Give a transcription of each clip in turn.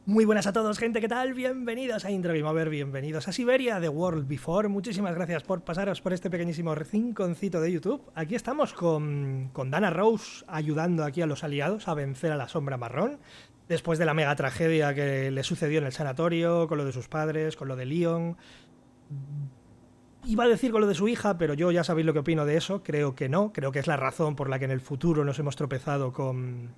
Muy buenas a todos, gente, ¿qué tal? Bienvenidos a Intro Game Over, bienvenidos a Syberia, The World Before. Muchísimas gracias por pasaros por este pequeñísimo rinconcito de YouTube. Aquí estamos con Dana Rose ayudando aquí a los aliados a vencer a la sombra marrón, después de la mega tragedia que le sucedió en el sanatorio, con lo de sus padres, con lo de Leon. Iba a decir con lo de su hija, pero yo ya sabéis lo que opino de eso. Creo que no, creo que es la razón por la que en el futuro nos hemos tropezado con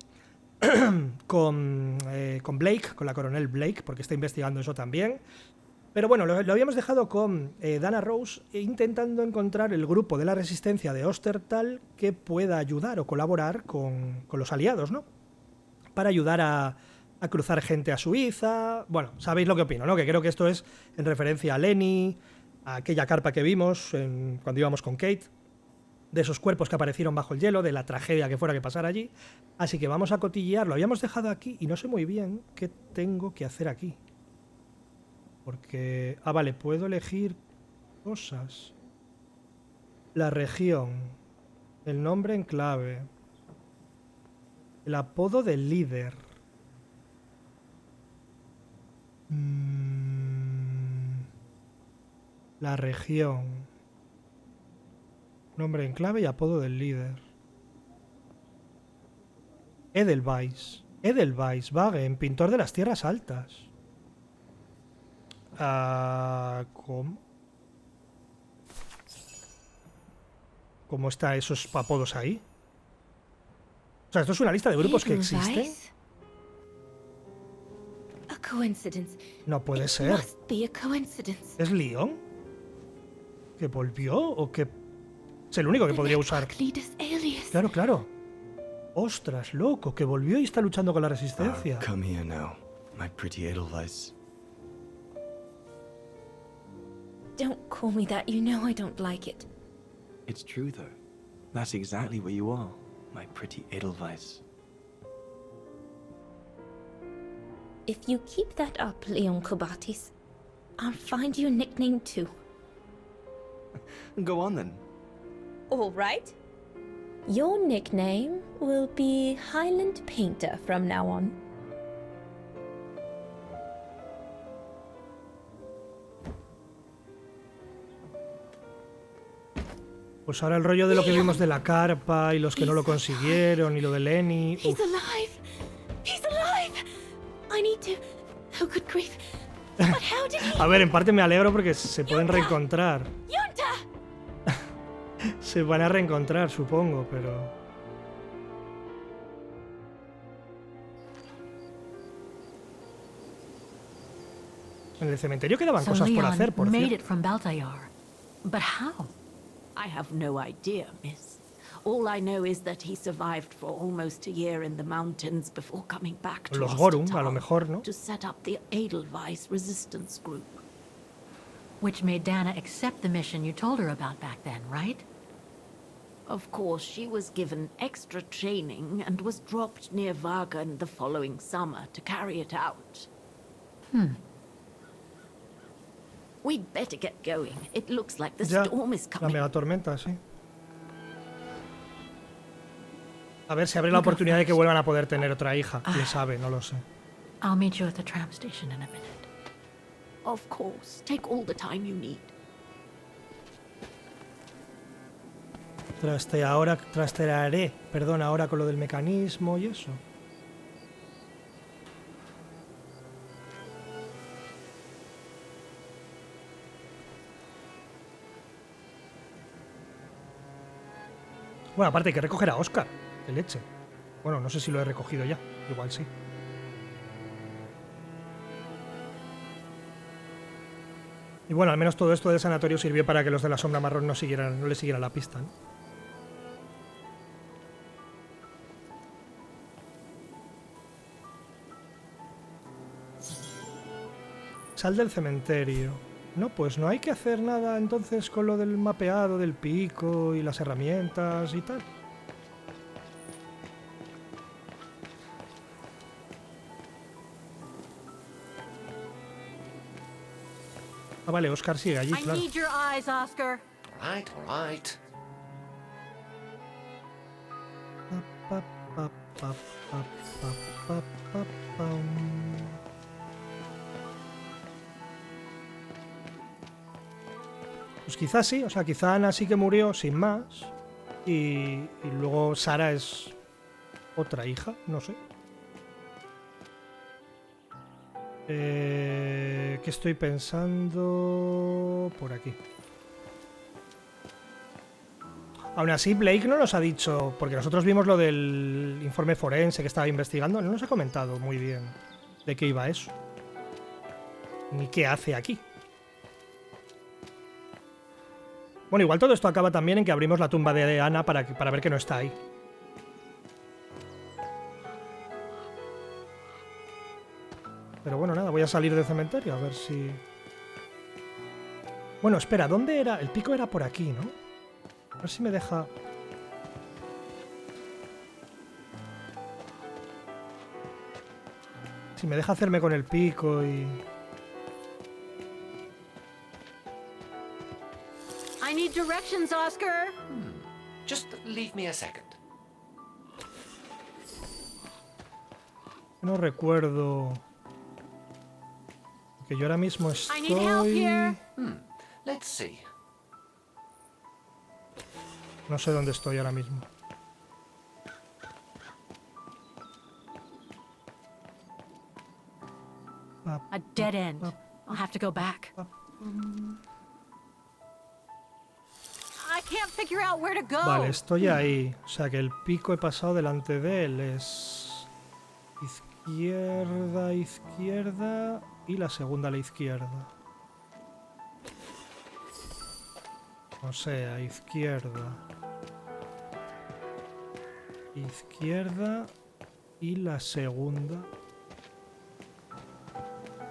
Blake, con la coronel Blake, porque está investigando eso también. Pero bueno, lo habíamos dejado con Dana Rose intentando encontrar el grupo de la resistencia de Ostertal que pueda ayudar o colaborar con los aliados, ¿no? Para ayudar a cruzar gente a Suiza. Bueno, sabéis lo que opino, ¿no? Que creo que esto es en referencia a Lenny, a aquella carpa que vimos cuando íbamos con Kate, de esos cuerpos que aparecieron bajo el hielo, de la tragedia que fuera que pasara allí. Así que vamos a cotillear. Lo habíamos dejado aquí y no sé muy bien qué tengo que hacer aquí. Porque... Ah, vale, puedo elegir cosas. La región. El nombre en clave. El apodo del líder. La región. Nombre en clave y apodo del líder. Edelweiss. Edelweiss, Wagen, pintor de las tierras altas. ¿Cómo? ¿Cómo están esos apodos ahí? O sea, esto es una lista de grupos que existen. No puede ser. ¿Es Leon? ¿Que volvió o que...? Es el único que podría usar. Claro, claro. Ostras, loco, que volvió y está luchando con la resistencia. Come here now, my pretty Edelweiss. Don't call me that, you know I don't like it. It's true though. That's exactly what you are, my pretty Edelweiss. If you keep that up, Leon Kobatis, I'll find you a nickname too. Go on then. All right. Your nickname will be Highland Painter from now on. Pues ahora el rollo de lo que vimos de la carpa y los que no lo consiguieron y lo de Lenny. He's alive. He's alive. I need to. Oh, good grief. But how did he... A ver, en parte me alegro porque se pueden reencontrar. Yunta! Se van a reencontrar, supongo, pero... En el cementerio quedaban cosas por hacer, por made cierto. it from Baltayar. But how? I have no idea, miss. All I know is that he survived for almost a year in the mountains before coming back to Los Gorum, a Ostertal lo mejor, ¿no? to set up the Edelweiss resistance group. Which made Dana accept the mission you told her about back then, right? Of course, she was given extra training and was dropped near Vagan the following summer to carry it out. We'd better get going. It looks like the Ya, storm is la coming. mega tormenta, sí. A ver si abre la oportunidad de que vuelvan a poder tener otra hija. Quién sabe, no lo sé. I'll meet you at the tram station in a minute. Of course. Take all the time you need. Trastearé, perdón, ahora con lo del mecanismo y eso. Bueno, aparte hay que recoger a Oscar, de leche. Bueno, no sé si lo he recogido ya, igual sí. Y bueno, al menos todo esto del sanatorio sirvió para que los de la sombra marrón no le siguieran la pista, ¿no? Sal del cementerio. No, pues no hay que hacer nada entonces con lo del mapeado del pico y las herramientas y tal. Ah, vale, Oscar sigue allí, I claro. need your eyes, Oscar. All right. Pa, pa, pa, pa, pa, pa, pa, pa, pam. Pues quizás sí, o sea, quizá Ana sí que murió sin más. Y luego Sara es otra hija, no sé. ¿Qué estoy pensando? Por aquí. Aún así, Blake no nos ha dicho, porque nosotros vimos lo del informe forense que estaba investigando, no nos ha comentado muy bien de qué iba eso. Ni qué hace aquí. Bueno, igual todo esto acaba también en que abrimos la tumba de Ana para ver que no está ahí. Pero bueno, nada, voy a salir del cementerio a ver si... Bueno, espera, ¿dónde era? El pico era por aquí, ¿no? A ver si me deja... Si me deja hacerme con el pico y... I need directions, Oscar. Just leave me a second. No recuerdo... Que yo ahora mismo I need help estoy... here. Let's see. No sé dónde estoy ahora mismo. A dead end. I'll have to go back. I can't figure out where to go. Vale, estoy ahí. O sea que el pico he pasado delante de él. Es... Izquierda, izquierda... Y la segunda a la izquierda. O sea, izquierda. Izquierda y la segunda.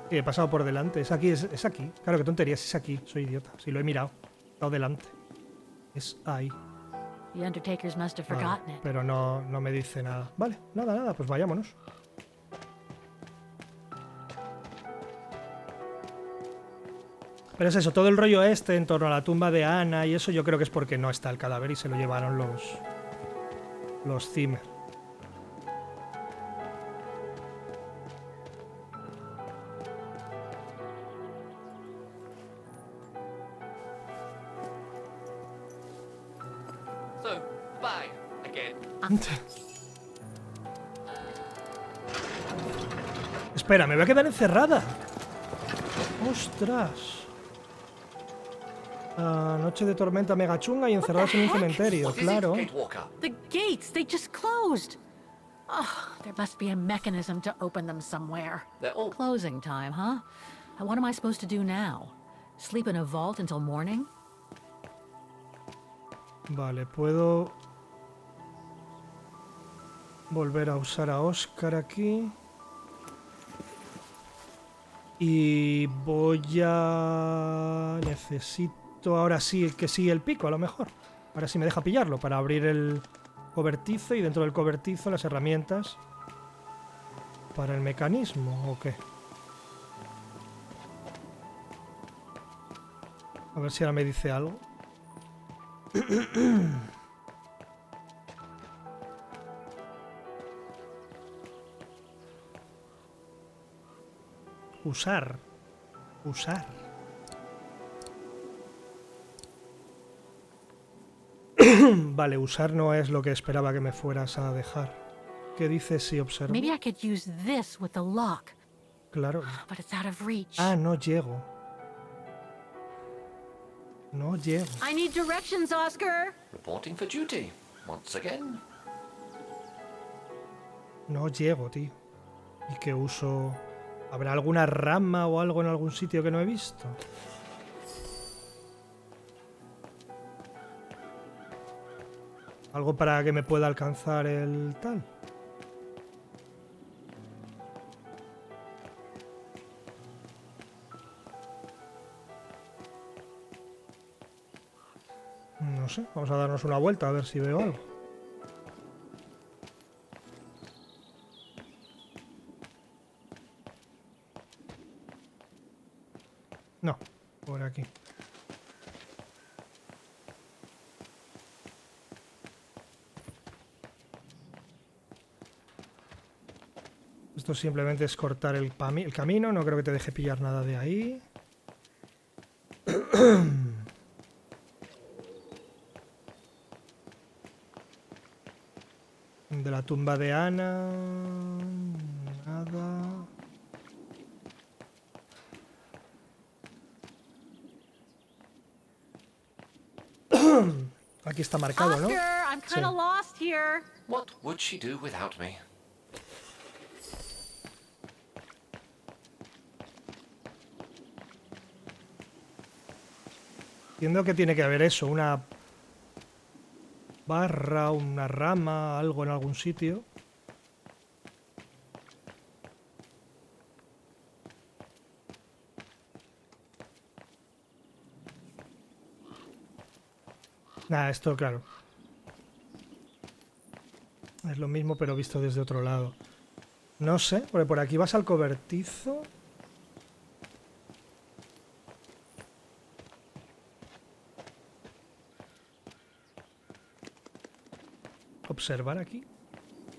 Sí, he pasado por delante. Es aquí, es aquí. Claro, qué tontería, es aquí. Soy idiota. Sí, lo he mirado. He estado delante. Es ahí. The Undertakers must have Vale, forgotten it. pero no me dice nada. Vale, nada, pues vayámonos. Pero es eso, todo el rollo este en torno a la tumba de Ana y eso yo creo que es porque no está el cadáver y se lo llevaron los Zimmer. So, bye again. Espera, me voy a quedar encerrada. ¡Ostras! Noche de tormenta mega chunga y encerrados en un cementerio, What is claro. it, Gatewalker? The gates, they just closed. Oh, there must be a mechanism to open them somewhere. They're all... Closing time, huh? And what am I supposed to do now? Sleep in a vault until morning? Vale, puedo volver a usar a Oscar aquí. Y voy a... Necesito ahora sí que sí el pico, a lo mejor. Ahora sí me deja pillarlo para abrir el cobertizo y dentro del cobertizo las herramientas para el mecanismo, ¿o qué? A ver si ahora me dice algo. Usar. Vale, usar no es lo que esperaba que me fueras a dejar. ¿Qué dices si observo? Maybe I could use this with the lock, Claro. but it's out of reach. Ah, no llego. No llego. I need directions, Oscar. Reporting for duty. Once again. No llego, tío. ¿Y qué uso? ¿Habrá alguna rama o algo en algún sitio que no he visto? ¿Algo para que me pueda alcanzar el tal? No sé, vamos a darnos una vuelta a ver si veo algo. No, por aquí. Esto simplemente es cortar el camino, no creo que te deje pillar nada de ahí. De la tumba de Ana... Nada... Aquí está marcado, ¿no? Oscar, I'm kind of Sí. lost here. What would she do without me? Entiendo que tiene que haber eso, una barra, una rama, algo en algún sitio. Nada, esto, claro. Es lo mismo, pero visto desde otro lado. No sé, porque por aquí vas al cobertizo. Observar aquí.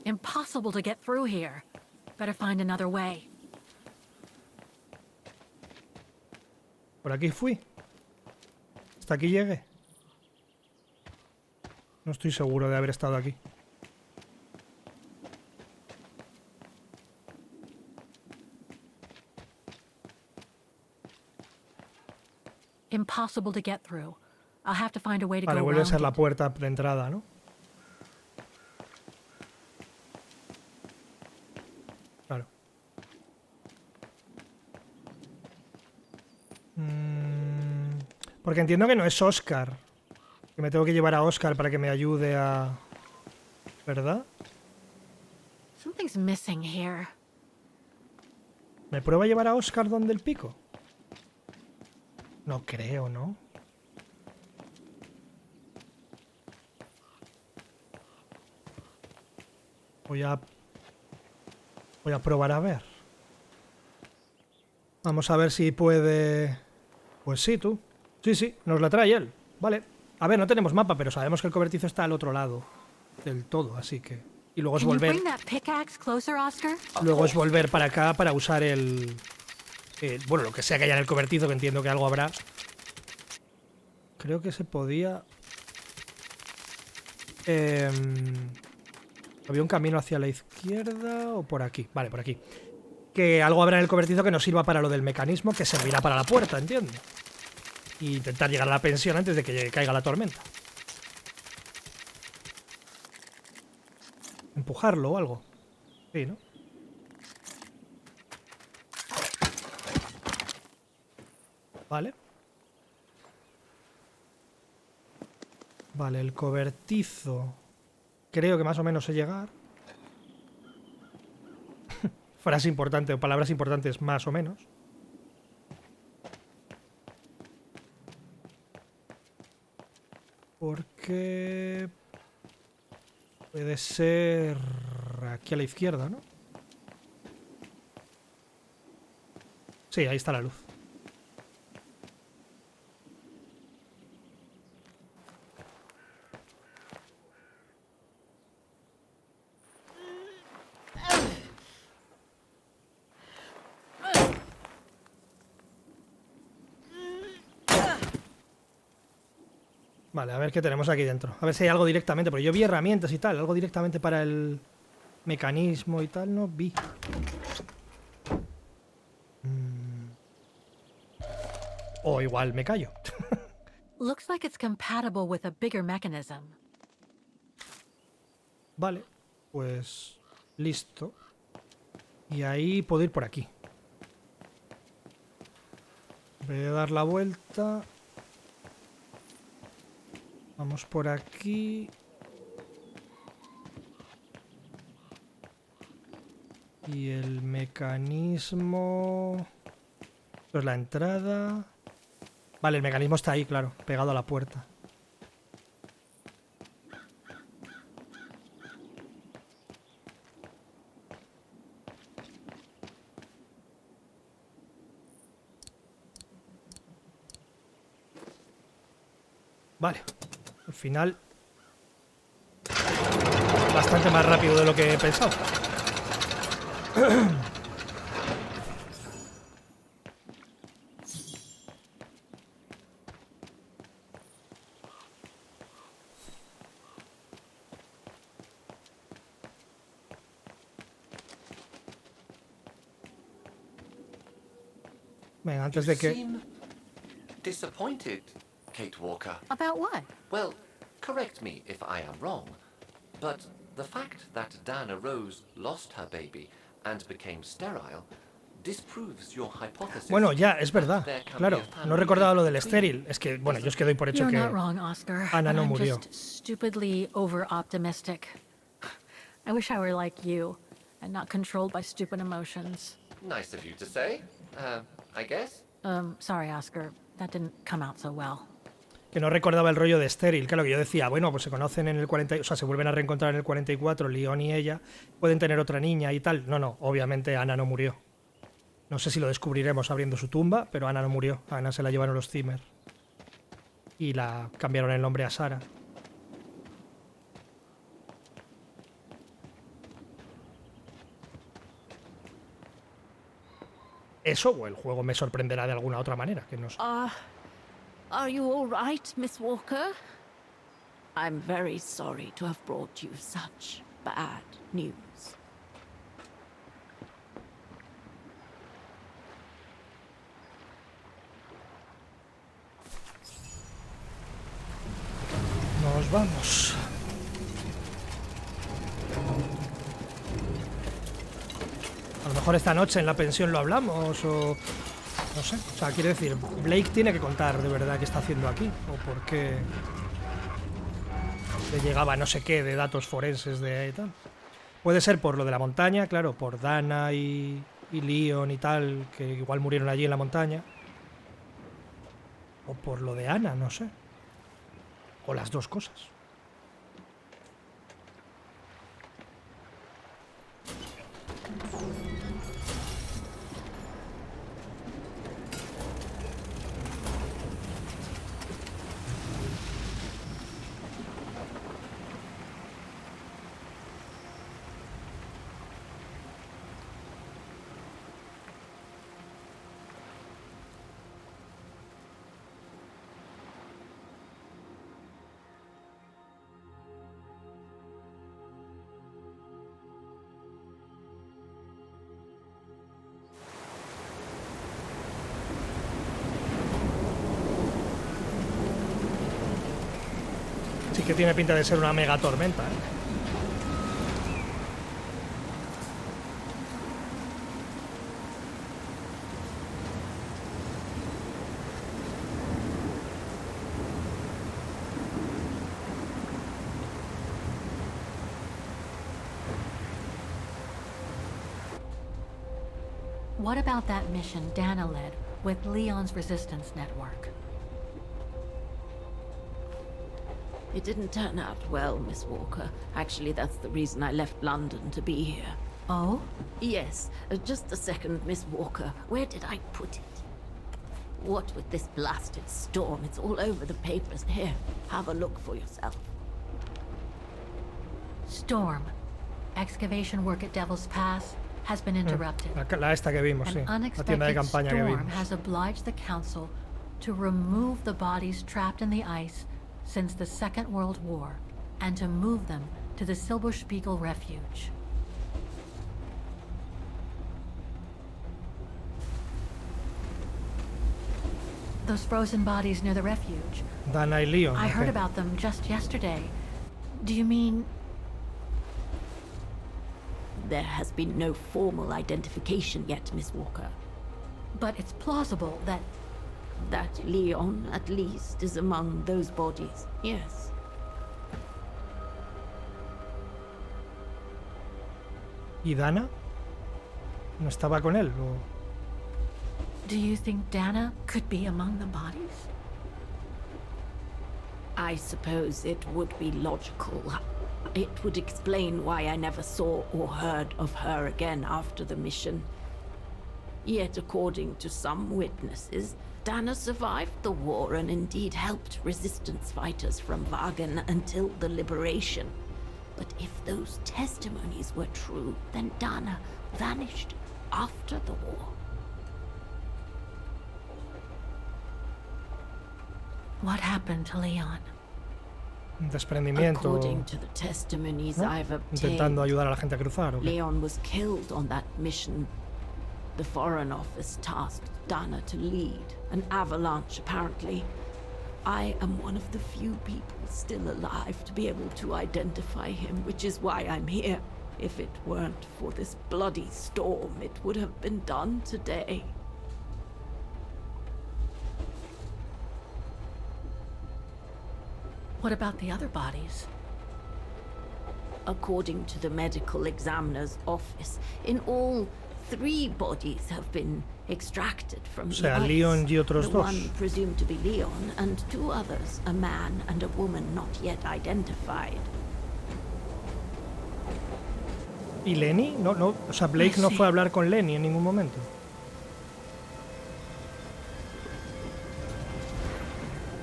Impossible to get through here. Better find another way. Por aquí fui. Hasta aquí llegué. No estoy seguro de haber estado aquí. Impossible to get through. I'll have to find a way to Vale, go vuelve a around ser la it. puerta de entrada, ¿no? Claro. Porque entiendo que no es Oscar. Que me tengo que llevar a Oscar para que me ayude a... ¿Verdad? Something's missing here. ¿Me prueba a llevar a Oscar donde el pico? No creo, ¿no? Voy a probar a ver. Vamos a ver si puede... Pues sí, tú. Sí, sí, nos la trae él. Vale. A ver, no tenemos mapa, pero sabemos que el cobertizo está al otro lado del todo, así que... Y luego es Can you volver... bring that pickaxe closer, Oscar? Luego es volver para acá para usar el... bueno, lo que sea que haya en el cobertizo, que entiendo que algo habrá. Creo que se podía... había un camino hacia la izquierda o por aquí. Vale, por aquí. Que algo habrá en el cobertizo que nos sirva para lo del mecanismo, que servirá para la puerta, entiendo. Y intentar llegar a la pensión antes de que caiga la tormenta. Empujarlo o algo. Sí, ¿no? Vale. Vale, el cobertizo. Creo que más o menos sé llegar. Frase importante o palabras importantes más o menos. Porque... puede ser... aquí a la izquierda, ¿no? Sí, ahí está la luz. Vale, a ver qué tenemos aquí dentro. A ver si hay algo directamente, porque yo vi herramientas y tal, algo directamente para el mecanismo y tal, no vi. O igual me callo. Looks like it's compatible with a bigger mechanism. Vale, pues listo. Y ahí puedo ir por aquí. Voy a dar la vuelta. Vamos por aquí. Y el mecanismo... esto es la entrada. Vale, el mecanismo está ahí, claro, pegado a la puerta. Vale, al final bastante más rápido de lo que he pensado. Venga, antes You de que... seem disappointed, Kate Walker. About what? Well, correct me if I am wrong, but the fact that Dana Rose lost her baby and became sterile disproves your hypothesis. Bueno, ya, es verdad. that there can Claro, be a family no recordaba lo del between estéril. Es que, bueno, yo es que doy por hecho You're que not wrong, Oscar. Ana no I'm murió. just stupidly over-optimistic. I wish I were like you and not controlled by stupid emotions. Nice of you to say, I guess. Sorry, Oscar. That didn't come out so well. Que no recordaba el rollo de estéril. Claro, que yo decía, bueno, pues se conocen en el 40, o sea, se vuelven a reencontrar en el 44, Leon y ella, pueden tener otra niña y tal. No, obviamente Ana no murió. No sé si lo descubriremos abriendo su tumba, pero Ana no murió. A Ana se la llevaron los Zimmer. Y la cambiaron el nombre a Sara. Eso o el juego me sorprenderá de alguna otra manera, que no sé. Are you all right, Miss Walker? I'm very sorry to have brought you such bad news. Nos vamos. A lo mejor esta noche en la pensión lo hablamos o... No sé. O sea, quiero decir, Blake tiene que contar de verdad qué está haciendo aquí. O por qué le llegaba no sé qué de datos forenses de y tal. Puede ser por lo de la montaña, claro, por Dana y Leon y tal, que igual murieron allí en la montaña. O por lo de Ana, no sé. O las dos cosas. Sí que tiene pinta de ser una mega tormenta, ¿eh? What about that mission Dana led with Leon's resistance network? It didn't turn out well, Miss Walker. Actually, that's the reason I left London to be here. Oh? Yes, just a second, Miss Walker. Where did I put it? What with this blasted storm? It's all over the papers. Here, have a look for yourself. Storm. Excavation work at Devil's Pass has been interrupted. La esta que vimos, sí. An La tienda de unexpected campaña que storm vimos. has obliged the Council to remove the bodies trapped in the ice since the Second World War and to move them to the Silberspiegel Refuge. Those frozen bodies near the refuge. Dana y Leon. I heard ok. about them just yesterday. Do you mean... There has been no formal identification yet, Miss Walker. But it's plausible that... That Leon, at least, is among those bodies. Yes. ¿Y Dana? ¿No estaba con él? ¿O? Do you think Dana could be among the bodies? I suppose it would be logical. It would explain why I never saw or heard of her again after the mission. Yet, according to some witnesses, Dana survived the war and indeed helped resistance fighters from Wagen until the liberation. But if those testimonies were true, then Dana vanished after the war. What happened to Leon? Un desprendimiento. According to the testimonies ¿no? I've obtained, Intentando ayudar a la gente a cruzar. ¿o qué? Leon was killed on that mission. The Foreign Office tasked Dana to lead an avalanche, apparently. I am one of the few people still alive to be able to identify him, which is why I'm here. If it weren't for this bloody storm, it would have been done today. What about the other bodies? According to the medical examiner's office, in all, 3 bodies have been extracted from O sea, the ice. Leon y otros The dos. one presumed to be Leon, and 2 others, a man and a woman not yet identified. ¿Y Lenny? No, no, o sea, Blake no fue a hablar con Lenny en ningún momento.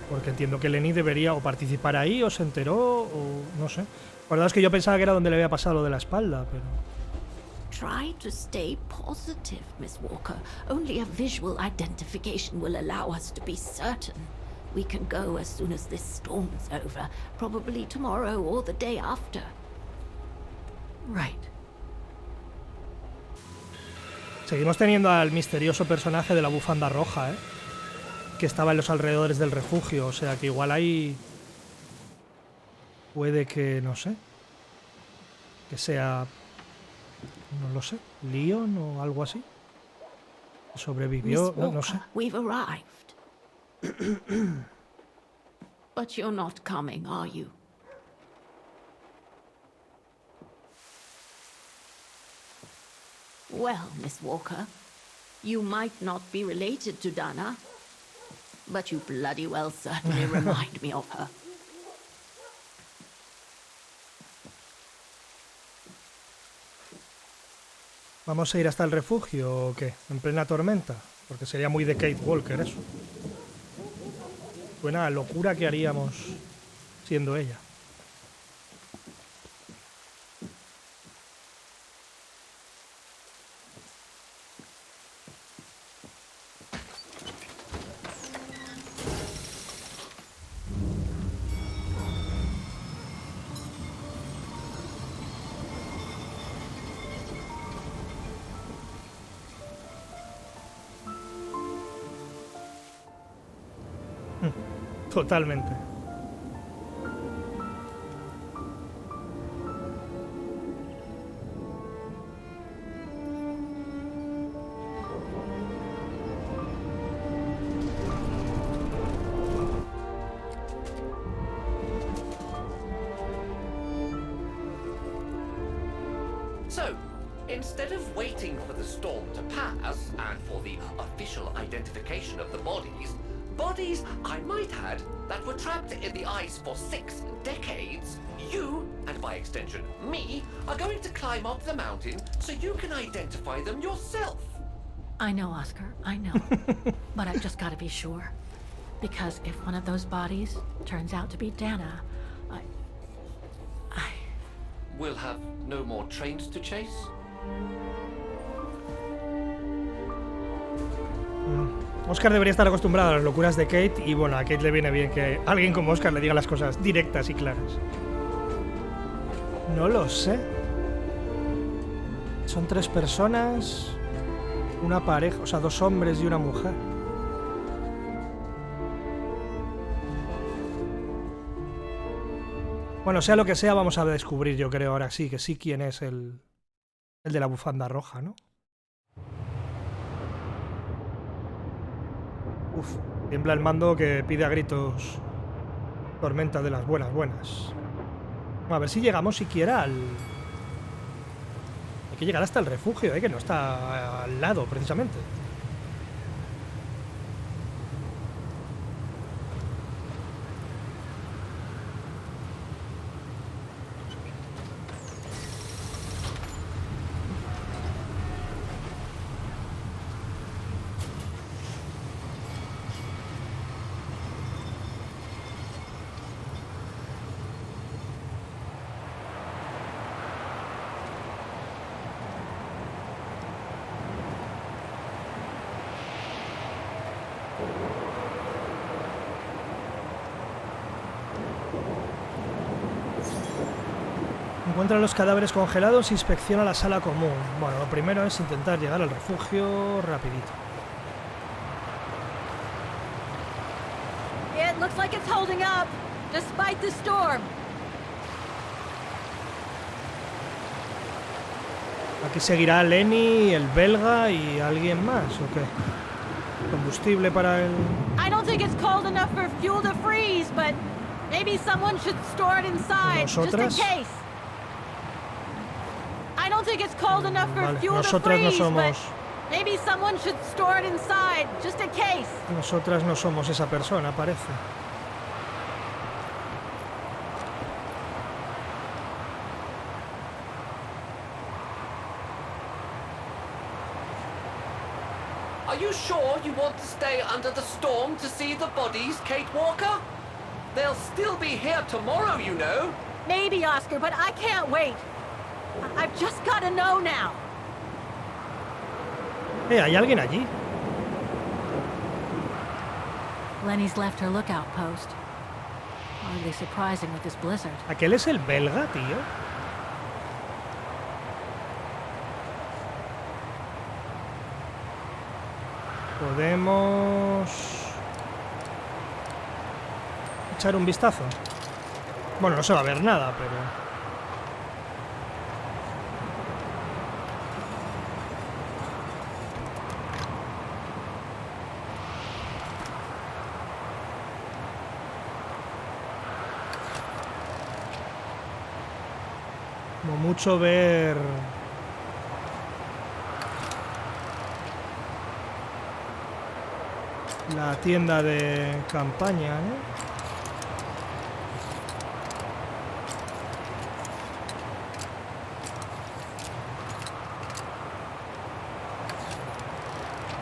Porque entiendo que Lenny debería o participar ahí, o se enteró, o no sé. La verdad es que yo pensaba que era donde le había pasado lo de la espalda, pero... Try to stay positive, Miss Walker. Only a visual identification will allow us to be certain. We can go as soon as this storm's over, probably tomorrow or the day after. Right. Seguimos teniendo al misterioso personaje de la bufanda roja, que estaba en los alrededores del refugio, o sea que igual ahí puede que, no sé, que sea, no lo sé, Leon o algo así. Sobrevivió, Miss Walker, no sé. we've arrived. But you're not coming, are you? Well, Miss Walker, you might not be related to Dana, but you bloody well certainly remind me of her. ¿Vamos a ir hasta el refugio o qué? ¿En plena tormenta? Porque sería muy de Kate Walker eso. Suena a locura que haríamos siendo ella. Totalmente. So, instead of waiting for the storm to pass and for the official identification of the bodies, I might add, that were trapped in the ice for 6 decades, you, and by extension me, are going to climb up the mountain so you can identify them yourself. I know, Oscar, I know. But I've just got to be sure. Because if one of those bodies turns out to be Dana, I... We'll have no more trains to chase? Oscar debería estar acostumbrado a las locuras de Kate y bueno, a Kate le viene bien que alguien como Oscar le diga las cosas directas y claras. No lo sé. Son 3 personas, una pareja, o sea, 2 hombres y una mujer. Bueno, sea lo que sea, vamos a descubrir, yo creo, ahora sí, que sí quién es el de la bufanda roja, ¿no? Uf, tiembla el mando que pide a gritos tormenta de las buenas. A ver si llegamos siquiera al... Hay que llegar hasta el refugio, que no está al lado, precisamente. Encuentra los cadáveres congelados e inspecciona la sala común. Bueno, lo primero es intentar llegar al refugio rapidito. It looks like it's holding up, despite the storm. Aquí seguirá Lenny, el belga y alguien más, ¿o qué? Combustible para el... I don't think it's cold enough for fuel to freeze, but maybe someone should store it inside, just in ¿Nosotras? case. I don't think it's cold enough for Vale, fuel to nosotras no freeze, but somos... maybe someone should store it inside, just in case. Nosotras no somos esa persona, parece. Are you sure you want to stay under the storm to see the bodies, Kate Walker? They'll still be here tomorrow, you know. Maybe, Oscar, but I can't wait. I've just got to know now. ¿Hay alguien allí? Lenny's left her lookout post. Hardly surprising with this blizzard. ¿Aquel es el belga, tío? Podemos... echar un vistazo. Bueno, no se va a ver nada, pero... como mucho ver... la tienda de campaña, ¿no?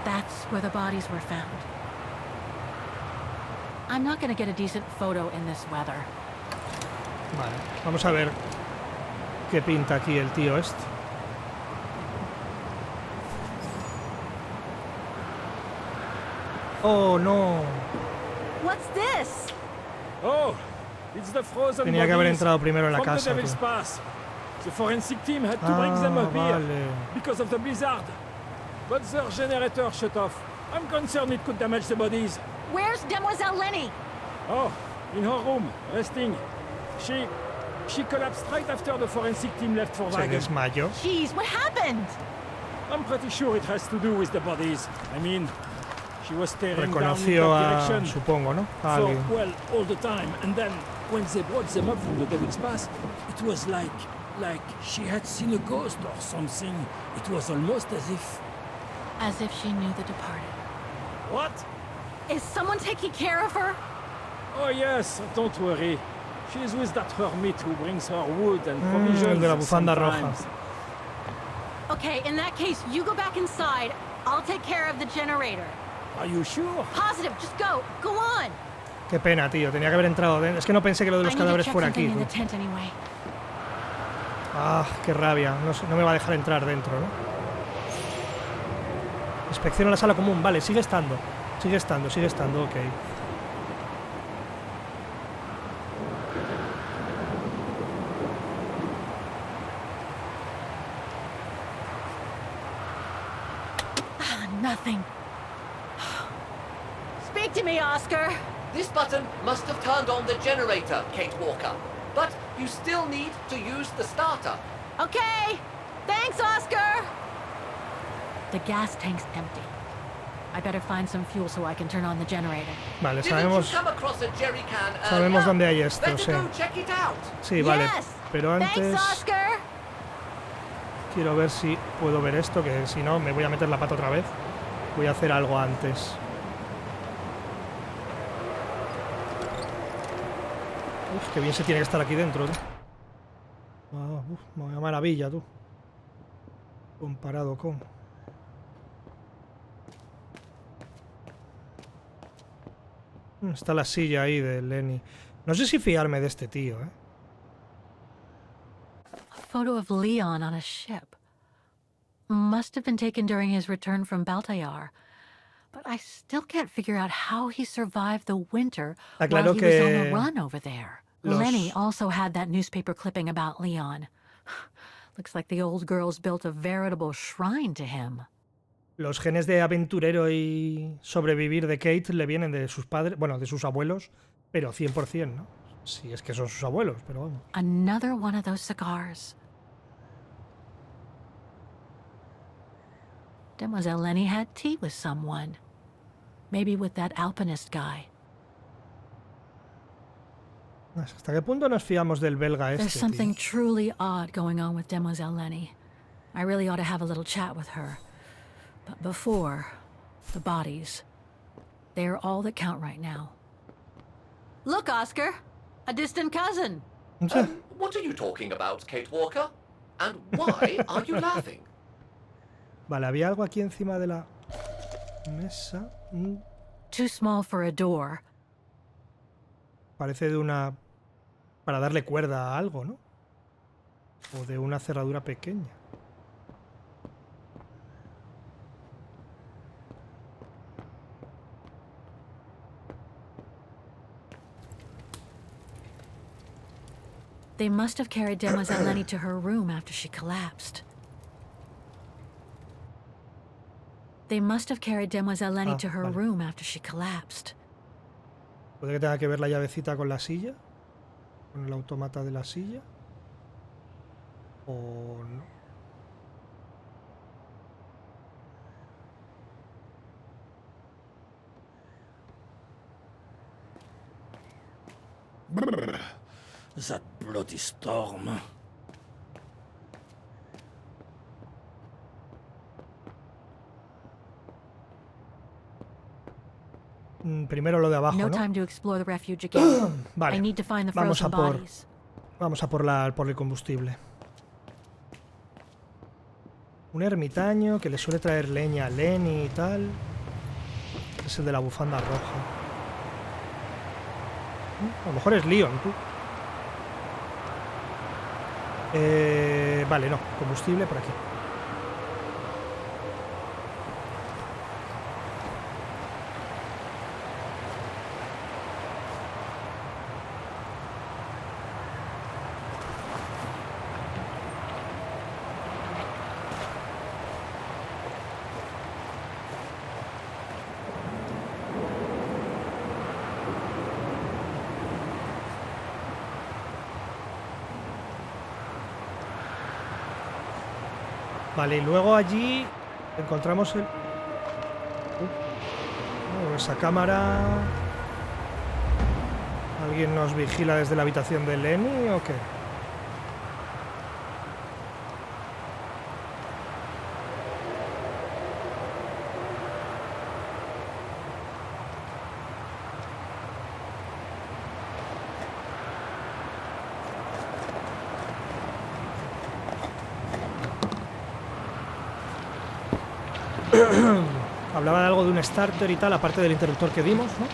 That's where the bodies were found. I'm not gonna get a decent photo in this weather. Vale, vamos a ver qué pinta aquí el tío este. Oh, no. What's this? Oh, it's the frozen Tenía que haber bodies entrado primero en la from the casa, Devil's tío. Pass. The forensic team had to bring them up here vale. because of the blizzard. But their generator shut off. I'm concerned it could damage the bodies. Where's Demoiselle Lenny? Oh, in her room, resting. She collapsed right after the forensic team left for Se Wagon. desmayó. Jeez, what happened? I'm pretty sure it has to do with the bodies. I mean, she was staring down in Reconoció that a... direction supongo, ¿no? A for, alguien. well, all the time. And then, when they brought them up from the Devil's Pass, it was like she had seen a ghost or something. It was almost as if... As if she knew the departed. What? Is someone taking care of her? Oh yes, don't worry. She's with that hermit who brings her wood and el provisions de la bufanda sometimes. roja. Okay, in that case, you go back inside. I'll take care of the generator. Are you sure? Positive, just go. Go on. Qué pena, tío. Tenía que haber entrado dentro. Es que no pensé que lo de los I need to cadáveres check fuera something aquí, in tú. the tent anyway. Ah, qué rabia. No, no me va a dejar entrar dentro, ¿no? Inspecciona la sala común. Vale, sigue estando. Sigue estando, ok. Nothing. Speak to me, Oscar. This button must have turned on the generator, Kate Walker. But you still need to use the starter. Okay. Thanks, Oscar. The gas tank's empty. I better find some fuel so I can turn on the generator. Vale, Didn't you sabemos... come across a jerry can Sabemos earlier? dónde hay esto, Better sí. go check it out. Sí, vale. Yes. Pero antes... Thanks, Oscar. Quiero ver si puedo ver esto, que si no me voy a meter la pata otra vez. Voy a hacer algo antes. Uf, qué bien se tiene que estar aquí dentro, tú. Ah, uf, vaya maravilla, tú. Comparado con... Está la silla ahí de Lenny. No sé si fiarme de este tío, ¿eh? A photo of Leon on a ship. Must have been taken during his return from Baltayar. But I still can't figure out how he survived the winter Está claro while he was on que the run over there. los- Lenny also had that newspaper clipping about Leon. Looks like the old girl's built a veritable shrine to him. Los genes de aventurero y sobrevivir de Kate le vienen de sus padres, bueno, de sus abuelos, pero 100%, ¿no? Si es que son sus abuelos, pero vamos. Another one of those cigars. Demoiselle Lenny had tea with someone. Maybe with that alpinist guy. ¿Hasta qué punto nos fiamos del belga There's este, something tío? truly odd going on with Demoiselle Lenny. I really ought to have a little chat with her. But before, the bodies. They are all that count right now. Look, Oscar! A distant cousin! What are you talking about, Kate Walker? And why are you laughing? Vale, había algo aquí encima de la mesa. Too small for a door. Parece de una... para darle cuerda a algo, ¿no? O de una cerradura pequeña. They must have carried Demoiselle Lenny to her room after she collapsed. They must have carried Demoiselle Lenny to her room after she collapsed. ¿Puede que tenga que ver la llavecita con la silla? ¿Con el autómata de la silla? ¿O no? That bloody storm. Primero lo de abajo, No ¿no? time to explore the refuge again. Vale. I need to find the Vamos frozen a por... bodies. Vamos a por el combustible. Un ermitaño que le suele traer leña a Lenny y tal. Es el de la bufanda roja. A lo mejor es Leon, tú. Vale, no. Combustible por aquí. Vale, y luego allí encontramos el... esa cámara... ¿Alguien nos vigila desde la habitación de Lenny o qué? Hablaba de algo de un starter y tal, aparte del interruptor que dimos, ¿no?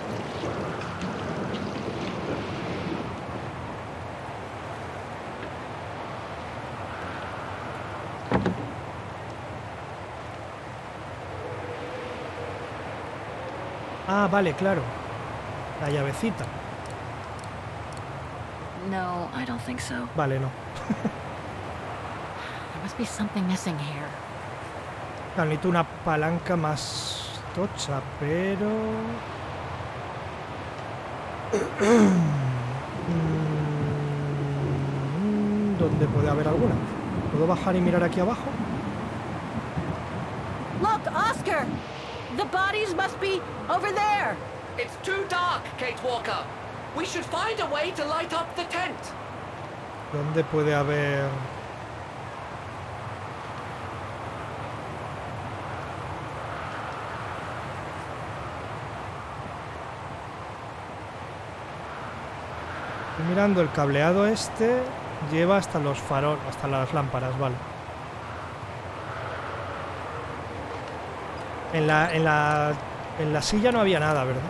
Ah, vale, claro. La llavecita. No, I don't think so. Vale, no. There must be something missing here. Claro, necesito una palanca más tocha, pero... ¿Dónde puede haber alguna? ¿Puedo bajar y mirar aquí abajo? Look, Oscar! The bodies must be over there! It's too dark, Kate Walker. We should find a way to light up the tent. ¿Dónde puede haber...? Estoy mirando el cableado este, lleva hasta los faroles, hasta las lámparas, vale. En la silla no había nada, ¿verdad?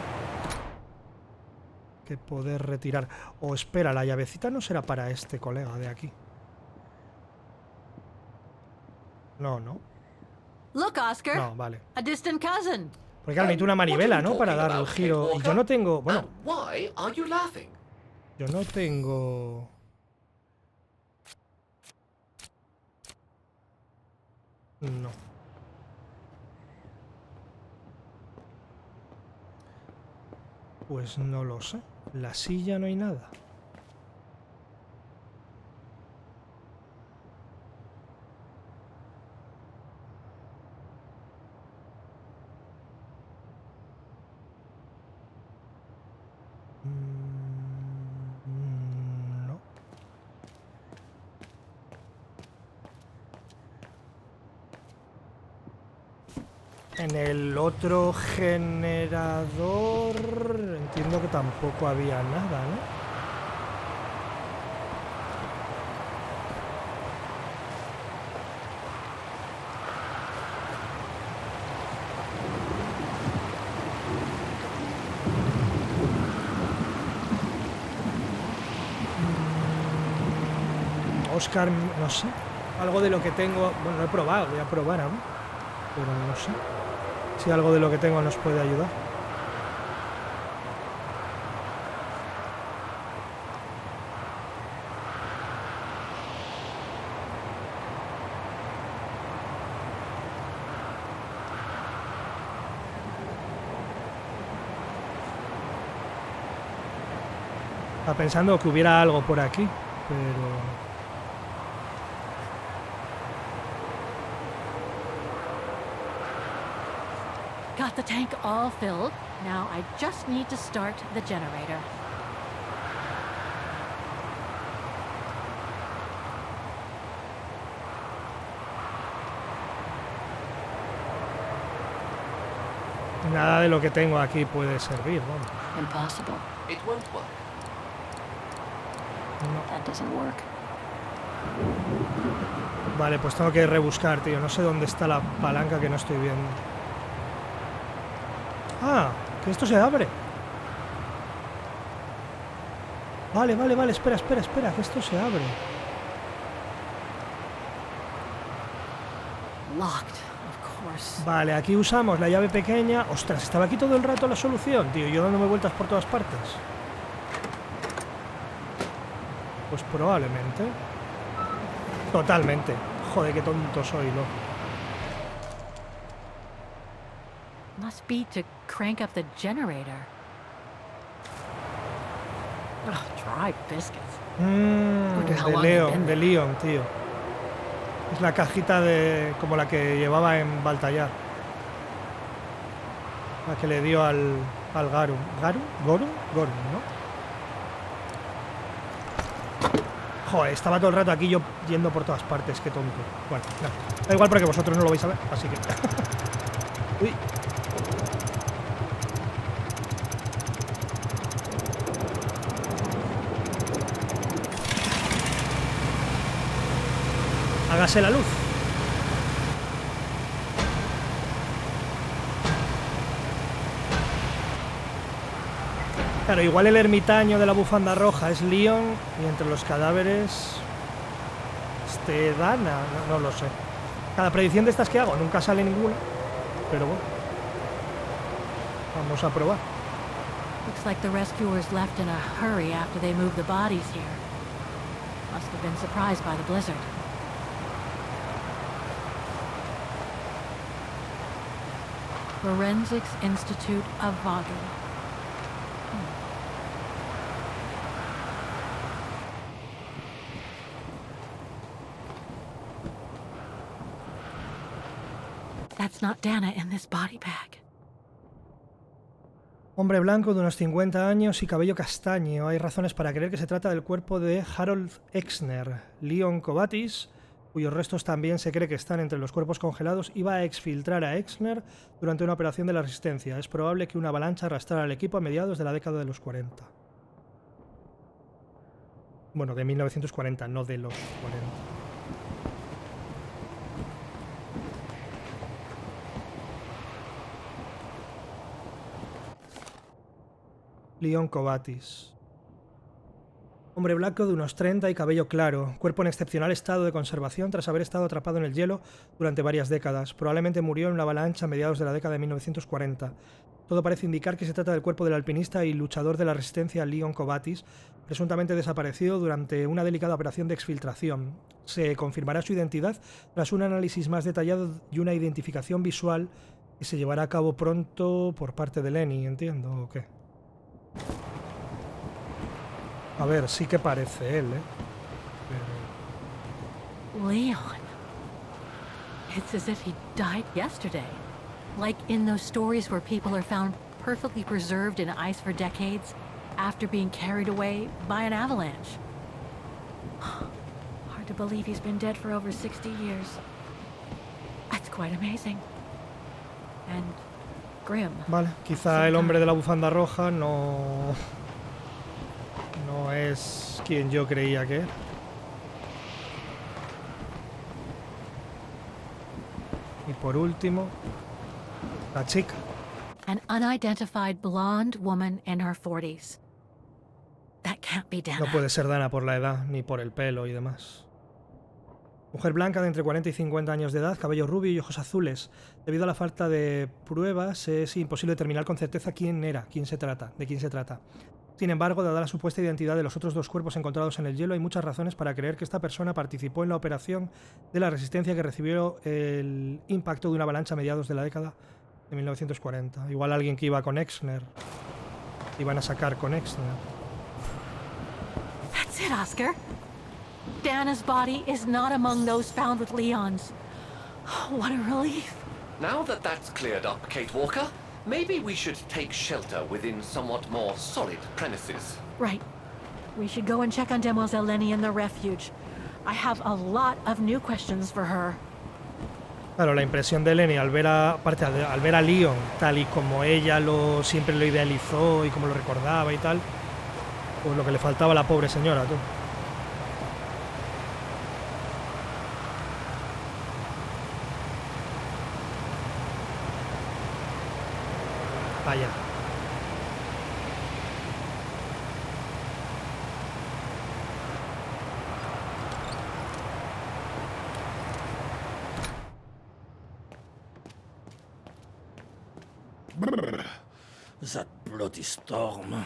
Que poder retirar. O espera, la llavecita no será para este colega de aquí. No, no. Look, Oscar! No, vale. A distant cousin! Porque claro, necesito una manivela, ¿no? Para dar el giro. Y yo no tengo... Bueno, And why are you laughing? yo no tengo... No. Pues no lo sé. La silla no hay nada. No. En el otro generador entiendo que tampoco había nada, ¿no? Oscar, no sé. Algo de lo que tengo... Bueno, no he probado, voy a probar aún. Pero no sé si algo de lo que tengo nos puede ayudar. Estaba pensando que hubiera algo por aquí, pero... Got the tank all filled. Now I just need to start the generator. Nada de lo que tengo aquí puede servir, vamos. Impossible. It won't work. That doesn't work. Vale, pues tengo que rebuscar, tío. No sé dónde está la palanca que no estoy viendo. Ah, que esto se abre. Vale, vale, vale. Espera, espera, espera. Que esto se abre. Locked, of course. Vale, aquí usamos la llave pequeña. Ostras, estaba aquí todo el rato la solución, tío. Yo dándome vueltas por todas partes. Pues probablemente. Totalmente. Joder, qué tonto soy, ¿no? Must be to crank up the generator. Ugh, dry biscuits. De Leon, tío. Es la cajita de como la que llevaba en Baltallar. La que le dio al Garum. ¿Gorum? Gorum, ¿no? Joder, estaba todo el rato aquí yo yendo por todas partes, qué tonto. Bueno, no, da igual porque vosotros no lo vais a ver, así que... Uy. Hágase la luz. Claro, igual el ermitaño de la bufanda roja es Leon y entre los cadáveres Dana, no lo sé. Cada predicción de estas que hago nunca sale ninguna, pero bueno. Vamos a probar. Looks like the rescuers left in a hurry after they moved the bodies here. Must have been surprised by the blizzard. Forensics Institute of Vagen. That's not Dana in this body bag. Hombre blanco de unos 50 años y cabello castaño. Hay razones para creer que se trata del cuerpo de Harold Exner. Leon Kovatis, cuyos restos también se cree que están entre los cuerpos congelados, iba a exfiltrar a Exner durante una operación de la Resistencia. Es probable que una avalancha arrastrara al equipo a mediados de la década de los 40. Bueno, de 1940, no de los 40. Leon Kovatis. Hombre blanco de unos 30 y cabello claro, cuerpo en excepcional estado de conservación tras haber estado atrapado en el hielo durante varias décadas. Probablemente murió en una avalancha a mediados de la década de 1940. Todo parece indicar que se trata del cuerpo del alpinista y luchador de la resistencia Leon Kovatis, presuntamente desaparecido durante una delicada operación de exfiltración. Se confirmará su identidad tras un análisis más detallado y una identificación visual que se llevará a cabo pronto por parte de Lenny, entiendo, ¿o qué? A ver, sí que parece él, ¿eh? Pero... Leon. It's as if he died yesterday. Like in those stories where people are found perfectly preserved in ice for decades after being carried away by an avalanche. Hard to believe he's been dead for over 60 years. That's quite amazing. And grim. Vale, quizá el hombre de la bufanda roja no es quien yo creía que era. Y por último, la chica. An unidentified blonde woman in her 40s. That can't be Dana. No puede ser Dana por la edad, ni por el pelo y demás. Mujer blanca de entre 40 y 50 años de edad, cabello rubio y ojos azules. Debido a la falta de pruebas, es imposible determinar con certeza de quién se trata. Sin embargo, dada la supuesta identidad de los otros dos cuerpos encontrados en el hielo, hay muchas razones para creer que esta persona participó en la operación de la resistencia que recibió el impacto de una avalancha a mediados de la década de 1940. Igual alguien que iba con Exner. Iban a sacar con Exner. That's it, Oscar. Dana's body is not among those found with Leon's. What a relief. Now that that's cleared up, Kate Walker, maybe we should take shelter within somewhat more solid premises. Right. We should go and check on Demoiselle Lenny in the refuge. I have a lot of new questions for her. Claro, la impresión de Lenny al ver a Leon tal y como ella siempre lo idealizó y como lo recordaba y tal, pues lo que le faltaba a la pobre señora, tú. Vaya. That bloody storm.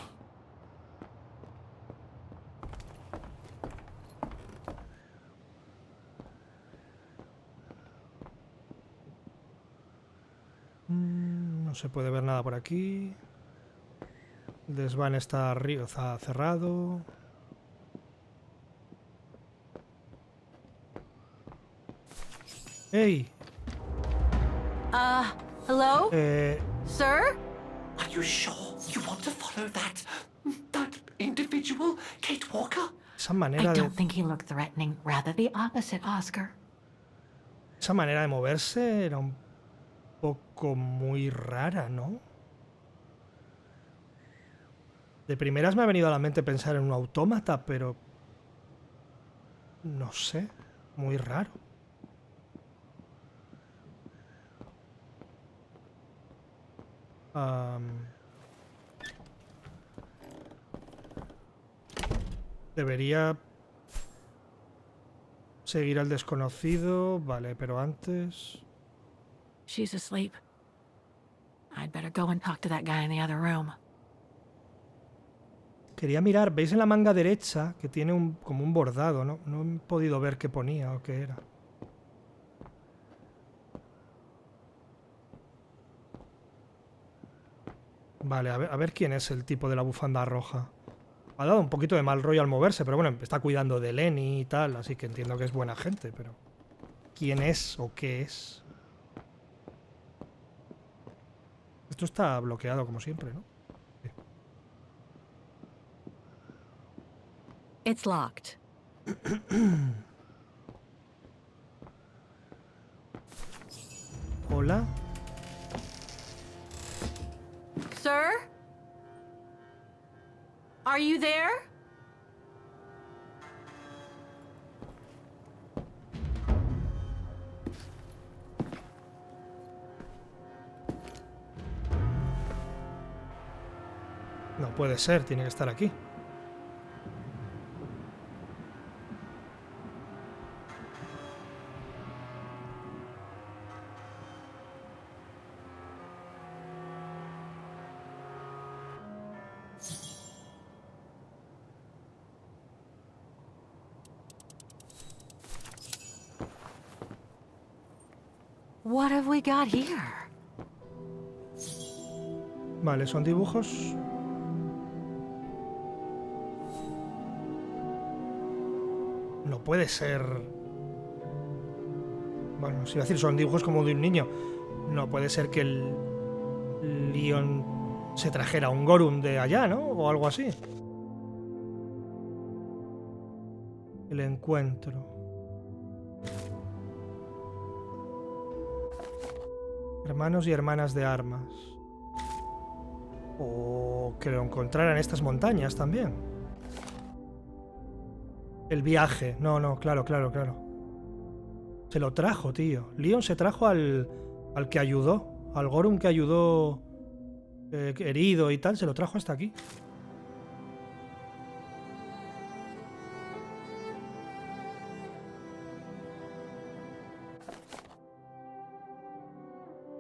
No se puede ver nada por aquí. El desván está cerrado. ¡Hey! Hello? Sir? Are you sure you want to follow that individual, Kate Walker? Esa I manera don't think he looked threatening. Rather the opposite, Oscar. esa manera de moverse era un poco muy rara, ¿no? De primeras me ha venido a la mente pensar en un autómata, pero no sé, muy raro. Debería seguir al desconocido, vale, pero antes... She's asleep. I'd better go and talk to that guy in the other room. Quería mirar, ¿veis en la manga derecha que tiene como un bordado, ¿no? No he podido ver qué ponía o qué era. Vale, a ver quién es el tipo de la bufanda roja. Ha dado un poquito de mal rollo al moverse, pero bueno, está cuidando de Lenny y tal, así que entiendo que es buena gente, pero... ¿Quién es o qué es? Esto está bloqueado como siempre, ¿no? Sí. It's locked. Hola. Sir? Are you there? No puede ser, tiene que estar aquí. What have we got here? Vale, son dibujos. No puede ser... Bueno, si iba a decir, son dibujos como de un niño. No puede ser que el Leon se trajera un Gorun de allá, ¿no? O algo así. El encuentro. Hermanos y hermanas de armas. O que lo encontraran en estas montañas también. El viaje. No, claro. Se lo trajo, tío. Leon se trajo al que ayudó. Al Gorun que ayudó herido y tal. Se lo trajo hasta aquí.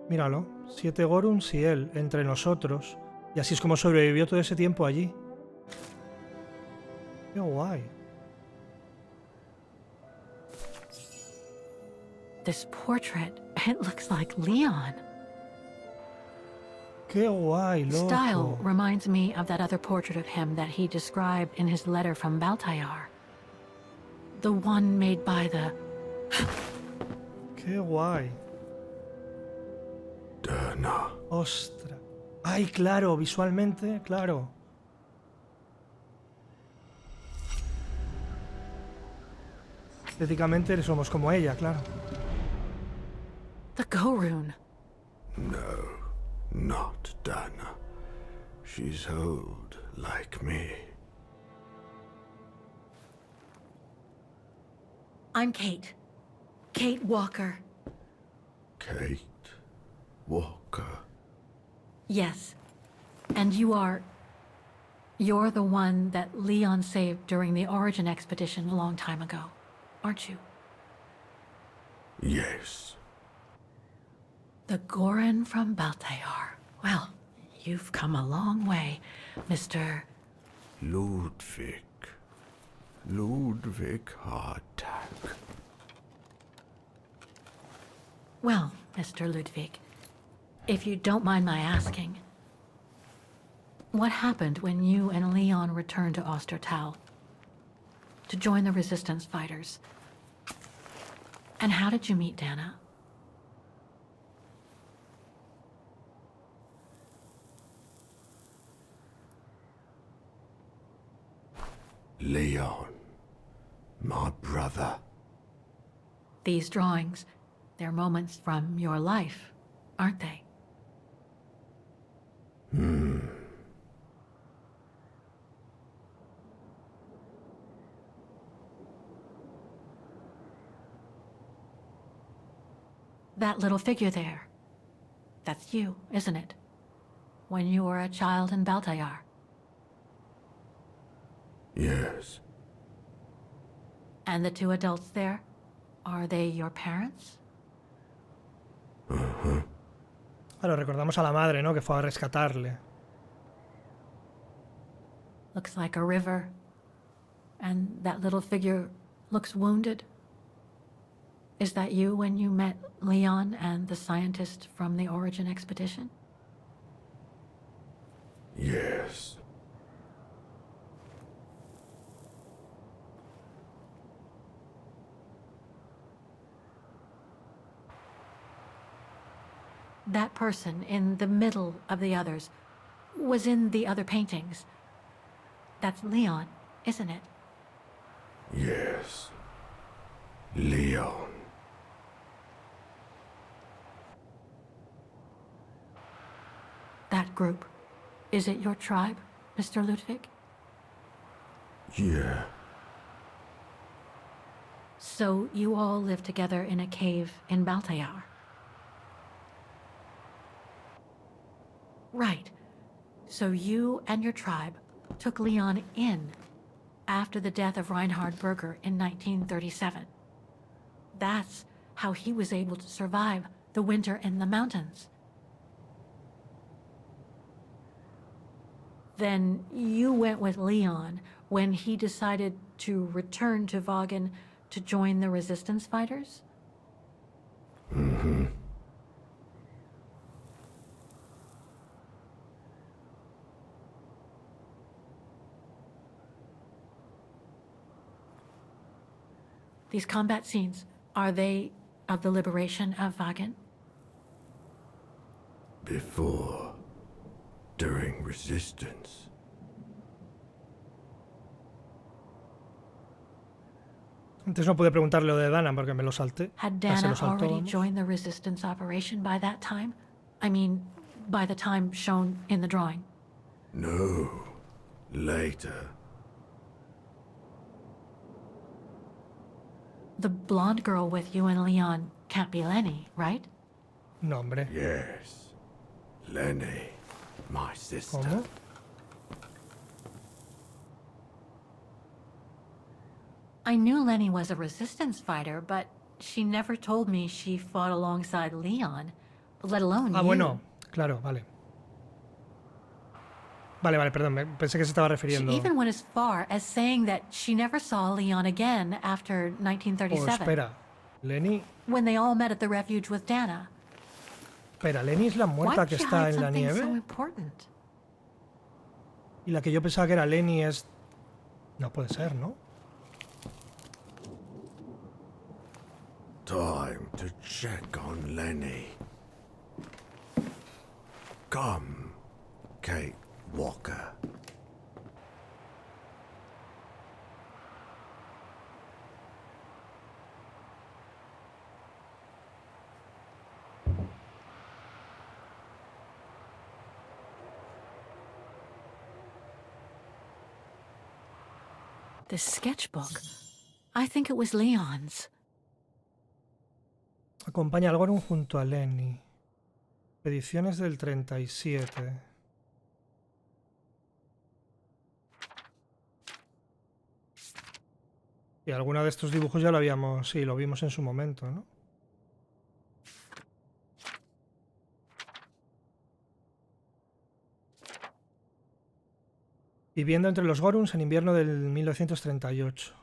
Míralo. 7 Goruns y él entre nosotros. Y así es como sobrevivió todo ese tiempo allí. Qué guay. This portrait, it looks like Leon. Qué guay, loco. Style reminds me of that other portrait of him that he described in his letter from Baltayar. The one made by the... Qué guay. Dana. Ostras. Ay, claro, visualmente, claro. Estéticamente somos como ella, claro. The Gorun. No, not Dana. She's old, like me. I'm Kate. Kate Walker. Kate Walker. Yes. And you're the one that Leon saved during the Origin expedition a long time ago, aren't you? Yes. The Goran from Baltayar. Well, you've come a long way, Mr. Ludwig. Ludwig Hardtack. Well, Mr. Ludwig, if you don't mind my asking, what happened when you and Leon returned to Ostertal to join the resistance fighters? And how did you meet Dana? Leon. My brother. These drawings, they're moments from your life, aren't they? That little figure there, that's you, isn't it? When you were a child in Baltayar. Yes. And the two adults there, are they your parents? Claro, recordamos a la madre, ¿no? Que fue a rescatarle. Looks like a river. And that little figure looks wounded. Is that you when you met Leon and the scientist from the Origin expedition? Yes. That person in the middle of the others was in the other paintings. That's Leon, isn't it? Yes. Leon. That group. Is it your tribe, Mr. Ludwig? Yeah. So you all live together in a cave in Baltayar? Right. So you and your tribe took Leon in after the death of Reinhard Berger in 1937. That's how he was able to survive the winter in the mountains. Then you went with Leon when he decided to return to Vagan to join the resistance fighters? Mm-hmm. These combat scenes, are they of the liberation of Vagan? Before, during resistance. Antes no pude preguntarle lo de Dana porque me lo salté. Had Ah, se Dana lo saltó, already vamos. joined the resistance operation by that time? I mean, by the time shown in the drawing. No, later. The blonde girl with you and Leon can't be Lenny, right? No, hombre. Yes, Lenny, my sister. ¿Cómo? I knew Lenny was a resistance fighter, but she never told me she fought alongside Leon, let alone Ah, you. bueno, claro, vale. Vale, perdón, pensé que se estaba She refiriendo... even went as far as saying that she never saw Leon again after Oh, 1937, espera. Lenny... when they all met at the refuge with Dana. Espera, Lenny es la Why muerta would que she está hide en la something so nieve. important? Y la que yo pensaba que era Lenny es... No puede ser, ¿no? Time to check on Lenny. Come, Kate Walker. This sketchbook. I think it was Leon's. Acompaña al Gorum junto a Lenny. Ediciones del 37. Y alguna de estos dibujos ya lo habíamos... Sí, lo vimos en su momento, ¿no? Viviendo entre los Gorums en invierno del 1938.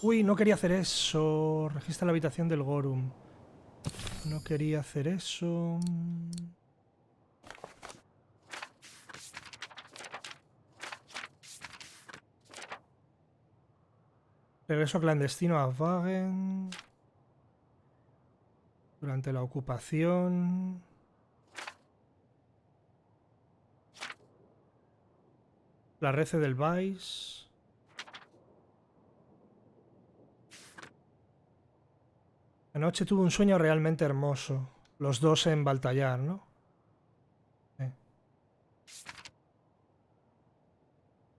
Uy, no quería hacer eso. Registra la habitación del Gorum. No quería hacer eso. Regreso clandestino a Wagen. Durante la ocupación. La rece del Vice. Anoche tuve un sueño realmente hermoso. Los dos en Baltallar, ¿no?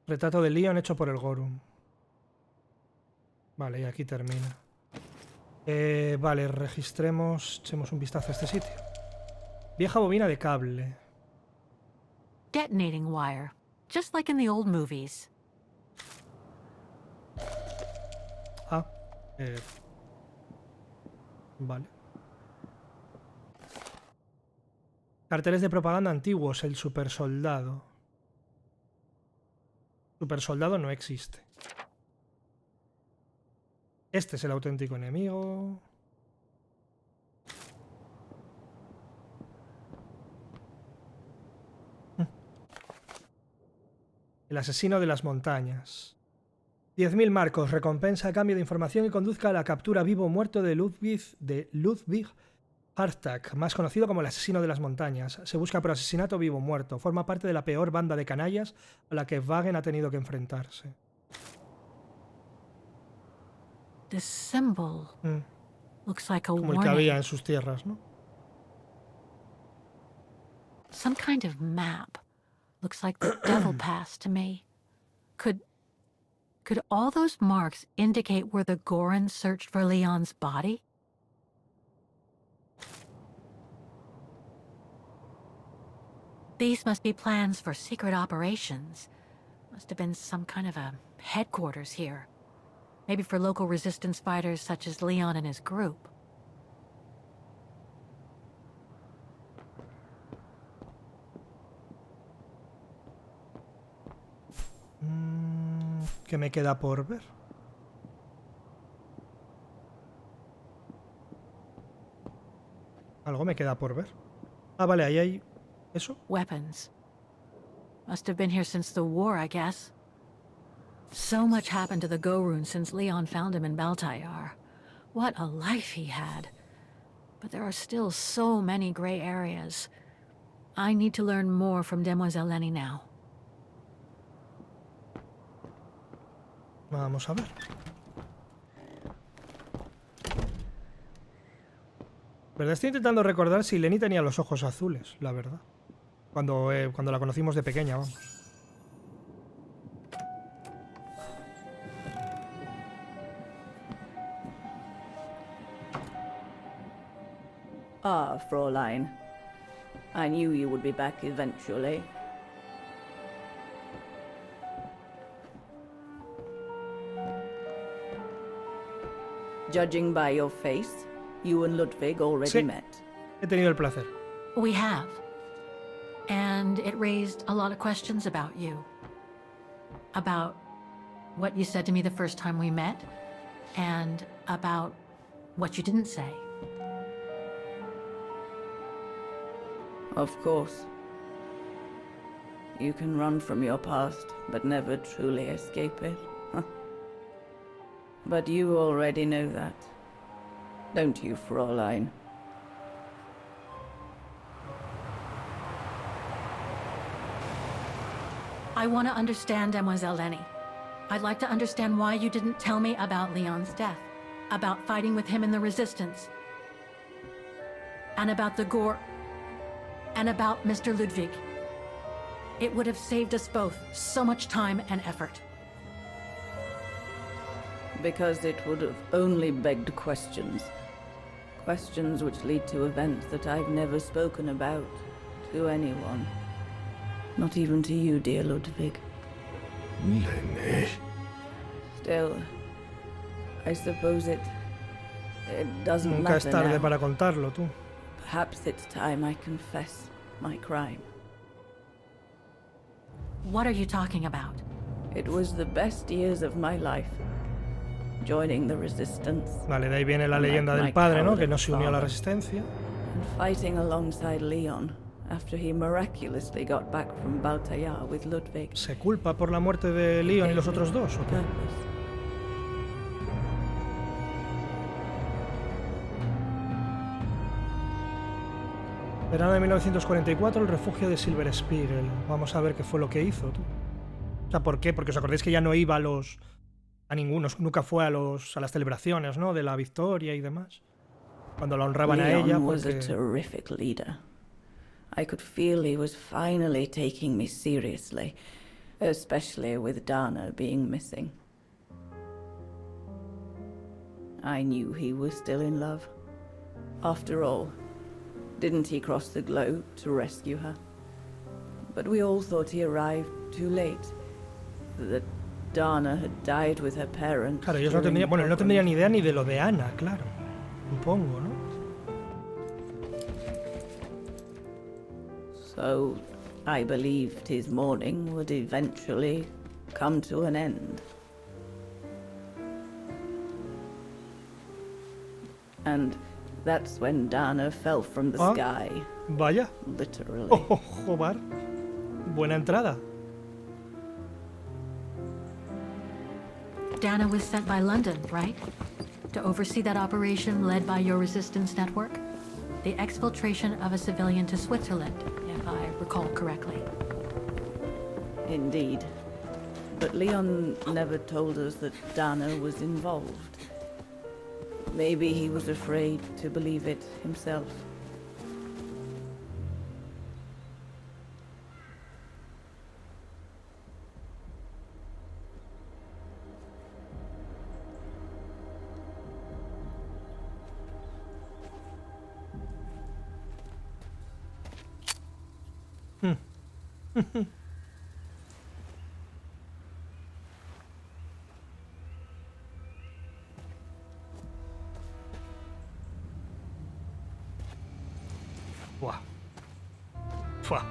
Retrato de Leon hecho por el Gorum. Vale, y aquí termina. Vale, registremos, echemos un vistazo a este sitio. Vieja bobina de cable. Detonating wire, just like in the old movies. Ah, vale. Carteles de propaganda antiguos, el supersoldado. Supersoldado no existe. Este es el auténtico enemigo. El asesino de las montañas. 10.000 marcos, recompensa a cambio de información que conduzca a la captura vivo o muerto de Ludwig Hartag, más conocido como el asesino de las montañas. Se busca por asesinato vivo o muerto. Forma parte de la peor banda de canallas a la que Wagen ha tenido que enfrentarse. This symbol looks like a Como el que había warning. en sus tierras, ¿no? Some kind of map. Looks like the devil pass to me. Could all those marks indicate where the Gorons searched for Leon's body? These must be plans for secret operations. Must have been some kind of a headquarters here. Maybe for local resistance fighters such as Leon and his group. ¿Qué me queda por ver? Algo me queda por ver. Ah, vale, ahí hay... ¿Eso? Weapons. Must have been here since the war, I guess. So much happened to the Go-Rune since Leon found him in Baltayar. What a life he had. But there are still so many gray areas. I need to learn more from Demoiselle Lenny now. Vamos a ver. ¿Verdad? Estoy intentando recordar si Lenny tenía los ojos azules, la verdad. Cuando la conocimos de pequeña, vamos. Ah, Fräulein. I knew you would be back eventually. Judging by your face, you and Ludwig already Sí, met. he tenido el placer. We have. And it raised a lot of questions about you. About what you said to me the first time we met, and about what you didn't say. Of course. You can run from your past, but never truly escape it. But you already know that. Don't you, Fräulein? I want to understand Demoiselle Lenny. I'd like to understand why you didn't tell me about Leon's death, about fighting with him in the Resistance, and about the Gore, and about Mr. Ludwig. It would have saved us both so much time and effort. Because it would have only begged questions. Questions which lead to events that I've never spoken about to anyone. Not even to you, dear Ludwig. Lenny. Still, I suppose it doesn't Nunca es matter tarde now. para contarlo, tú. Perhaps it's time I confess my crime. What are you talking about? It was the best years of my life. Joining the resistance. Vale, de ahí viene la leyenda del padre, ¿no? Que no se unió a la resistencia. And fighting alongside Leon after he miraculously got back from Baltayar with Ludwig. ¿Se culpa por la muerte de Leon y los otros dos, o qué? Purpose. Verano de 1944, el refugio de Silver Spiegel. Vamos a ver qué fue lo que hizo, tú. O sea, ¿por qué? Porque os acordáis que ya no iba a ninguno, nunca fue a las celebraciones, ¿no? De la victoria y demás. Cuando la honraban a ella, Leon was a porque... terrific leader. I could feel he was finally taking me seriously, especially with Dana being missing. I knew he was still in love. After all, didn't he cross the globe to rescue her? But we all thought he arrived too late. That Dana had died with her parents. Claro, ellos no tendrían... Bueno, él no tendría ni idea ni de lo de Ana, claro. Supongo, ¿no? So, I believed his mourning would eventually come to an end. And that's when Dana fell from the sky. Vaya. Literally. Oh, joder. Buena entrada. Dana was sent by London, right? To oversee that operation led by your resistance network? The exfiltration of a civilian to Switzerland, if I recall correctly. Indeed. But Leon never told us that Dana was involved. Maybe he was afraid to believe it himself. Buah. Fua.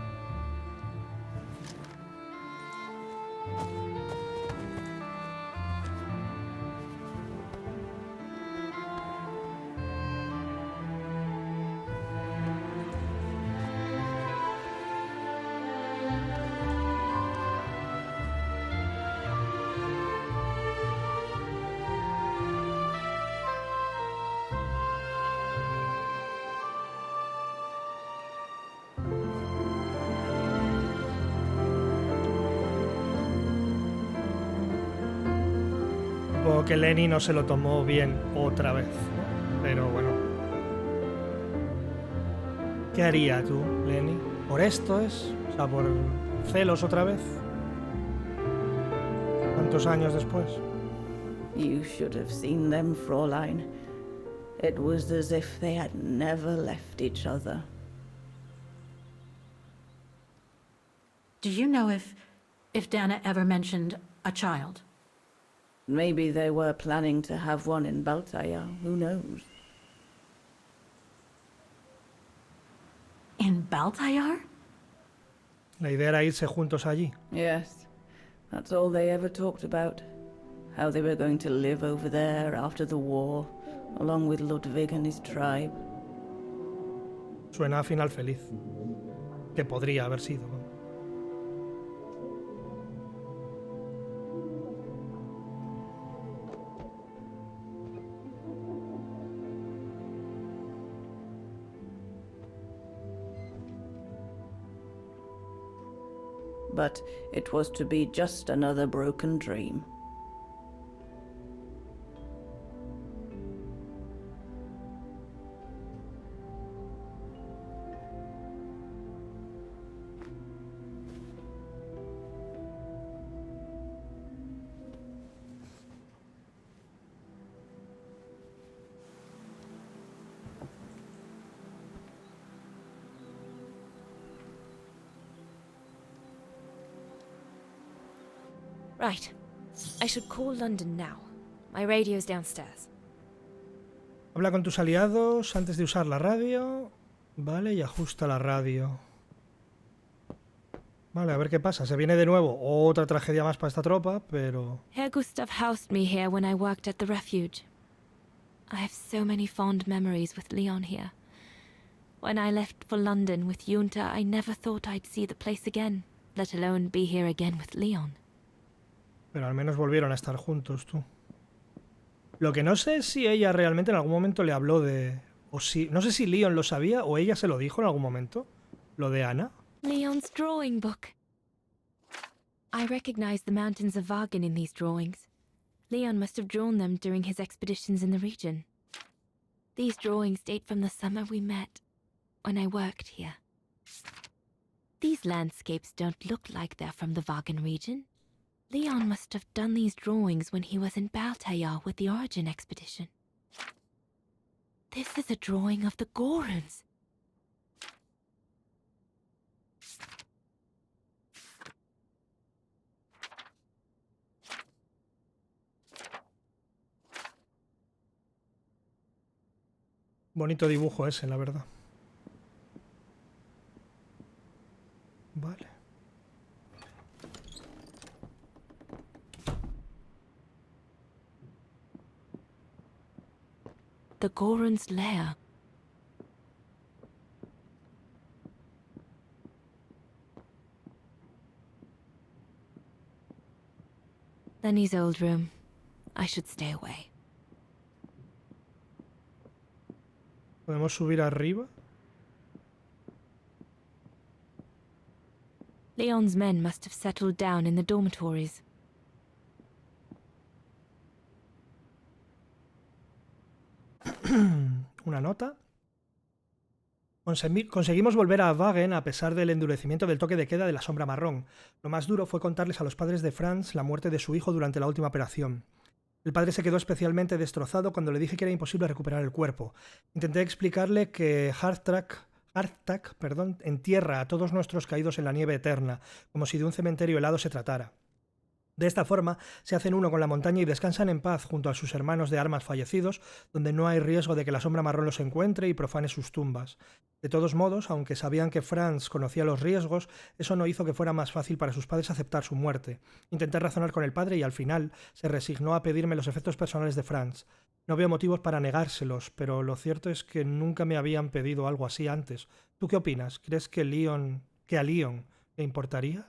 Supongo que Lenny no se lo tomó bien otra vez, ¿no? Pero bueno. ¿Qué haría tú, Lenny? ¿Por esto es? O sea, ¿por celos otra vez? ¿Cuántos años después? You should have seen them, Fräulein. It was as if they had never left each other. Do you know if Dana ever mentioned a child? Maybe they were planning to have one in Baltaya, who knows? In Baltayar? La idea era irse juntos allí. Yes, that's all they ever talked about. How they were going to live over there after the war, along with Ludwig and his tribe. Suena a final feliz. Que podría haber sido. But it was to be just another broken dream. Right. I should call London now. My radio's downstairs. Habla con tus aliados antes de usar la radio. Vale, y ajusta la radio. Vale, a ver qué pasa. Se viene de nuevo otra tragedia más para esta tropa, pero... Herr Gustav housed me here when I worked at the refuge. I have so many fond memories with Leon here. When I left for London with Junta, I never thought I'd see the place again, let alone be here again with Leon. Pero al menos volvieron a estar juntos, tú. Lo que no sé es si ella realmente en algún momento le habló de... O si... No sé si Leon lo sabía o ella se lo dijo en algún momento. Lo de Anna. Leon's drawing book. I recognize the mountains of Wagen in these drawings. Leon must have drawn them during his expeditions in the region. These drawings date from the summer we met, when I worked here. These landscapes don't look like they're from the Wagen region. Leon must have done these drawings when he was in Baltayar with the Origin expedition. This is a drawing of the Goruns. Bonito dibujo ese, la verdad. Vale. The Goruns' lair. Lenny's old room. I should stay away. ¿Podemos subir arriba? Leon's men must have settled down in the dormitories. Una nota. Conseguimos volver a Wagen a pesar del endurecimiento del toque de queda de la sombra marrón. Lo más duro fue contarles a los padres de Franz la muerte de su hijo durante la última operación. El padre se quedó especialmente destrozado cuando le dije que era imposible recuperar el cuerpo. Intenté explicarle que Hardtack entierra a todos nuestros caídos en la nieve eterna, como si de un cementerio helado se tratara. De esta forma, se hacen uno con la montaña y descansan en paz junto a sus hermanos de armas fallecidos, donde no hay riesgo de que la sombra marrón los encuentre y profane sus tumbas. De todos modos, aunque sabían que Franz conocía los riesgos, eso no hizo que fuera más fácil para sus padres aceptar su muerte. Intenté razonar con el padre y al final se resignó a pedirme los efectos personales de Franz. No veo motivos para negárselos, pero lo cierto es que nunca me habían pedido algo así antes. ¿Tú qué opinas? ¿Crees que a Leon le importaría?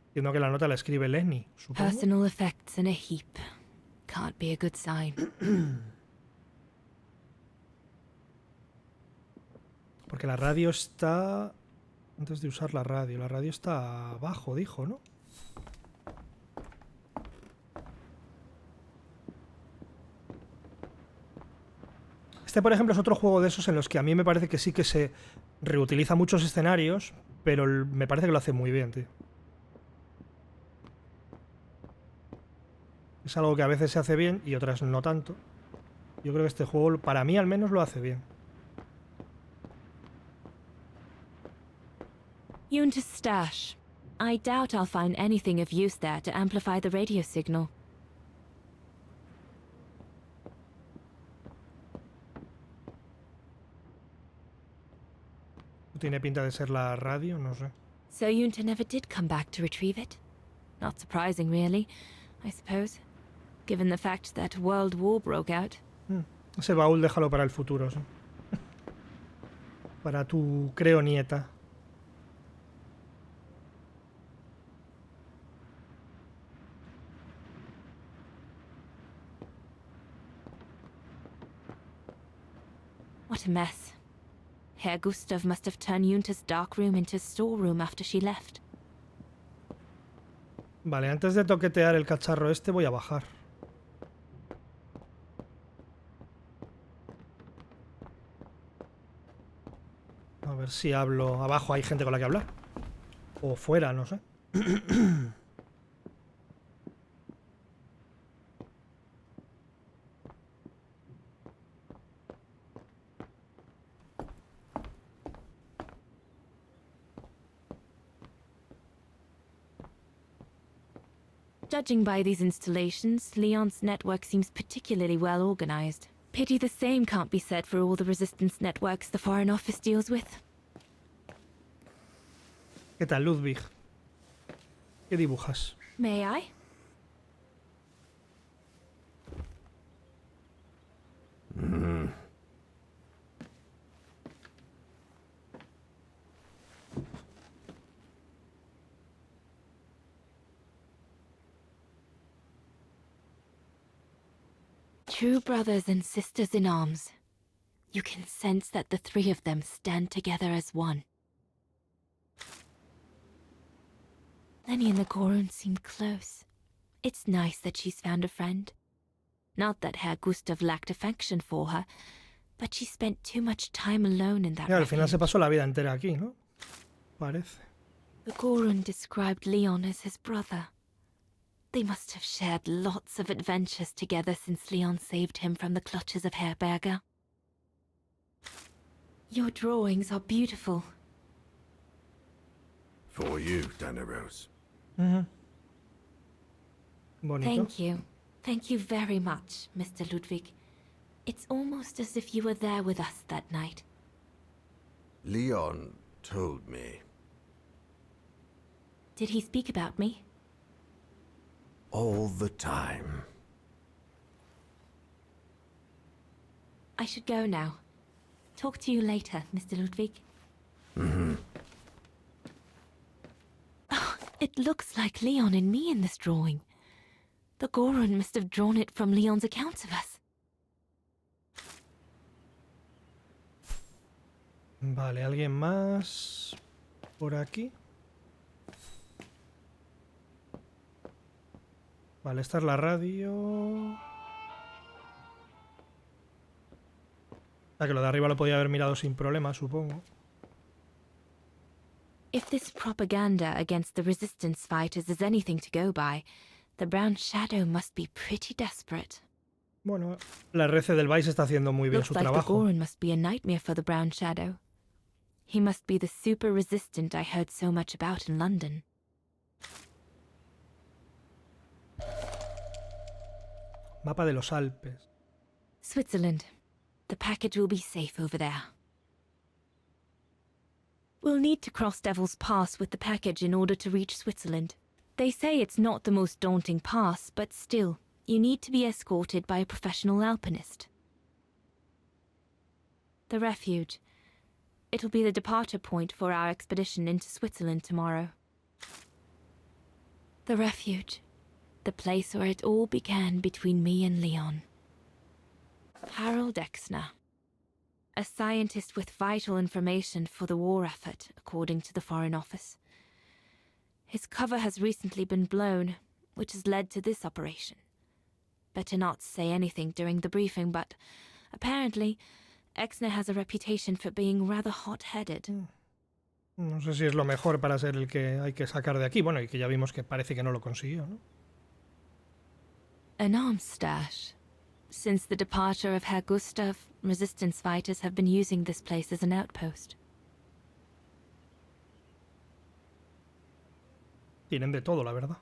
Entiendo que la nota la escribe Lenny, supongo. Personal effects in a heap. Can't be a good sign. Porque la radio está Antes de usar la radio. La radio está abajo, dijo, ¿no? Este, por ejemplo, es otro juego de esos en los que a mí me parece que sí que se reutiliza muchos escenarios, pero me parece que lo hace muy bien, tío. Es algo que a veces se hace bien y otras no tanto. Yo creo que este juego, para mí al menos, lo hace bien. Yunta's stash. I doubt I'll find anything of use there to amplify the radio signal. Tiene pinta de ser la radio, no sé. So Yunta never did come back to retrieve it? Not surprising, really, I suppose, given the fact that World War broke out. Ese baúl déjalo para el futuro, sí. Para tu, creo, nieta. What a mess. Herr Gustav must have turned Yunta's dark room into a storeroom after she left. Vale, antes de toquetear el cacharro este voy a bajar. A ver si hablo. Abajo hay gente con la que hablar. O fuera, no sé. Judging by these installations, Leon's network seems particularly well organized. Pity the same can't be said for all the resistance networks the Foreign Office deals with. ¿Qué tal, Ludwig? ¿Qué dibujas? May I? True brothers and sisters in arms. You can sense that the three of them stand together as one. Lenny and the Gorun seem close. It's nice that she's found a friend. Not that Herr Gustav lacked affection for her, but she spent too much time alone in that Al final se refuge. pasó la vida entera aquí, ¿no? Parece. The Gorun described Leon as his brother. They must have shared lots of adventures together since Leon saved him from the clutches of Herberger. Your drawings are beautiful. For you, Daneros. Bonito. Thank you. Thank you very much, Mr. Ludwig. It's almost as if you were there with us that night. Leon told me. Did he speak about me? All the time. I should go now. Talk to you later, Mr. Ludwig. Oh, it looks like Leon and me in this drawing. The Gorun must have drawn it from Leon's accounts of us. Vale, ¿alguien más por aquí? Vale, esta es la radio. Que lo de arriba lo podía haber mirado sin problema, supongo. If this propaganda against the resistance fighters is anything to go by, the Brown Shadow must be pretty desperate. Bueno, la RC del Vice está haciendo muy bien Looks su like the trabajo. Gorun must be a nightmare for the Brown Shadow. He must be the super resistant I heard so much about in London. Mapa de los Alpes. Switzerland. The package will be safe over there. We'll need to cross Devil's Pass with the package in order to reach Switzerland. They say it's not the most daunting pass, but still, you need to be escorted by a professional alpinist. The refuge. It'll be the departure point for our expedition into Switzerland tomorrow. The refuge. The place where it all began between me and Leon. Harold Exner. a scientist with vital information for the war effort, according to the Foreign Office. His cover has recently been blown, which has led to this operation. Better not say anything during the briefing, but apparently, Exner has a reputation for being rather hot-headed. No sé si es lo mejor para ser el que hay que sacar de aquí. Bueno, y que ya vimos que parece que no lo consiguió, ¿no? An arms stash. Since the departure of Herr Gustav, resistance fighters have been using this place as an outpost. Tienen de todo, la verdad.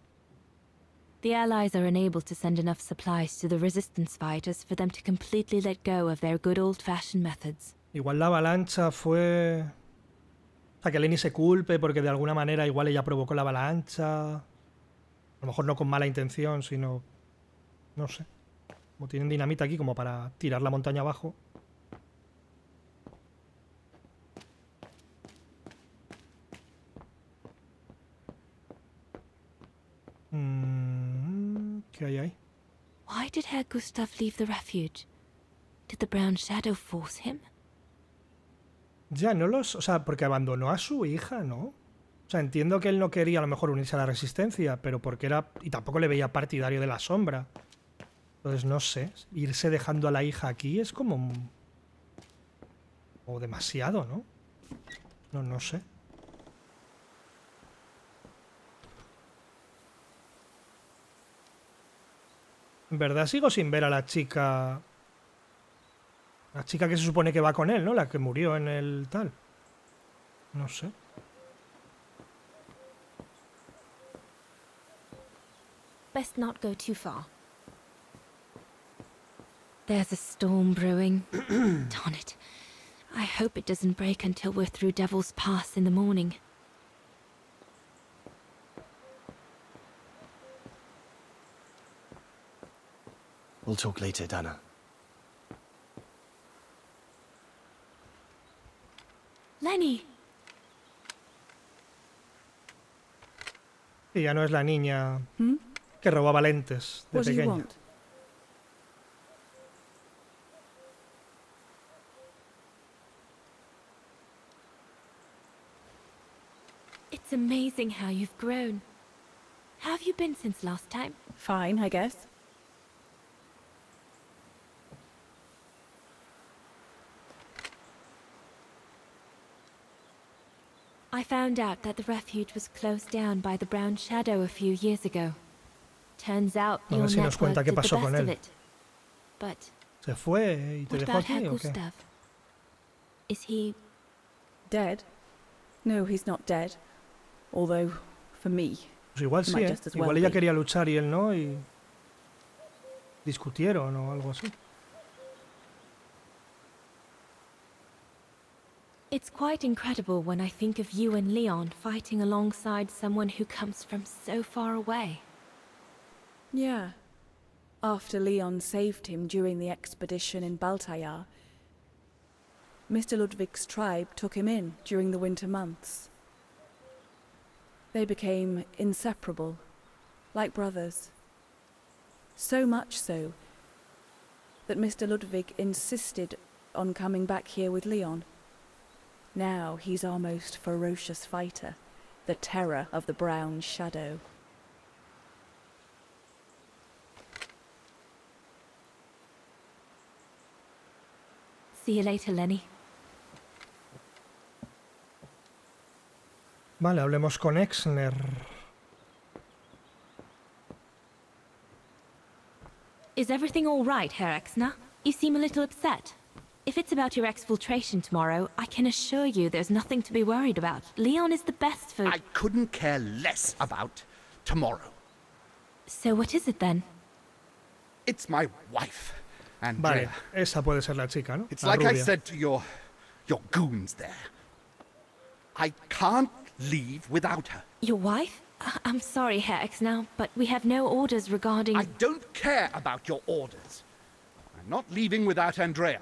The Allies are unable to send enough supplies to the resistance fighters for them to completely let go of their good old-fashioned methods. Igual la avalancha fue... O sea, que Lenny se culpe porque de alguna manera igual ella provocó la avalancha. A lo mejor no con mala intención, sino... No sé. Como tienen dinamita aquí como para tirar la montaña abajo. ¿Qué hay ahí? Why did Herr Gustav leave the refuge? Did the brown shadow force him? Ya, no los... O sea, porque abandonó a su hija, ¿no? O sea, entiendo que él no quería a lo mejor unirse a la resistencia, pero porque era... Y tampoco le veía partidario de la sombra. Entonces, no sé. Irse dejando a la hija aquí es como... O demasiado, ¿no? No sé. En verdad sigo sin ver a la chica... La chica que se supone que va con él, ¿no? La que murió en el tal. No sé. Best not go too far. There's a storm brewing. Darn it. I hope it doesn't break until we're through Devil's Pass in the morning. We'll talk later, Dana. Lenny! Y ya no es la niña que robaba lentes de pequeña. It's amazing how you've grown. How have you been since last time? Fine, I guess. I found out that the refuge was closed down by the Brown Shadow a few years ago. Turns out A ver your si nos cuenta network qué did the pasó con best of él. it. But ¿Se fue y te what dejó about aquí Herr o qué? Gustav? Is he... Dead? No, he's not dead. Although, for me, Pues igual he sí, might ¿eh? just as well Igual ella be. quería luchar y él no, y... discutieron o algo así. It's quite incredible when I think of you and Leon fighting alongside someone who comes from so far away. Yeah. After Leon saved him during the expedition in Baltayar, Mr. Ludwig's tribe took him in during the winter months. They became inseparable, like brothers. So much so that Mr. Ludwig insisted on coming back here with Leon. Now he's our most ferocious fighter, the terror of the Brown Shadow. See you later, Lenny. Vale, hablemos con Exner. Is everything all right, Herr Exner? You seem a little upset. If it's about your exfiltration tomorrow, I can assure you there's nothing to be worried about. Leon is the best for... I couldn't care less about tomorrow. So what is it then? It's my wife, Vale, Andrea. esa puede ser la chica, ¿no? It's La like I rubia. said to your goons there. I can't leave without her. Your wife? I'm sorry, Herr Exner, but we have no orders regarding... I don't care about your orders. I'm not leaving without Andrea.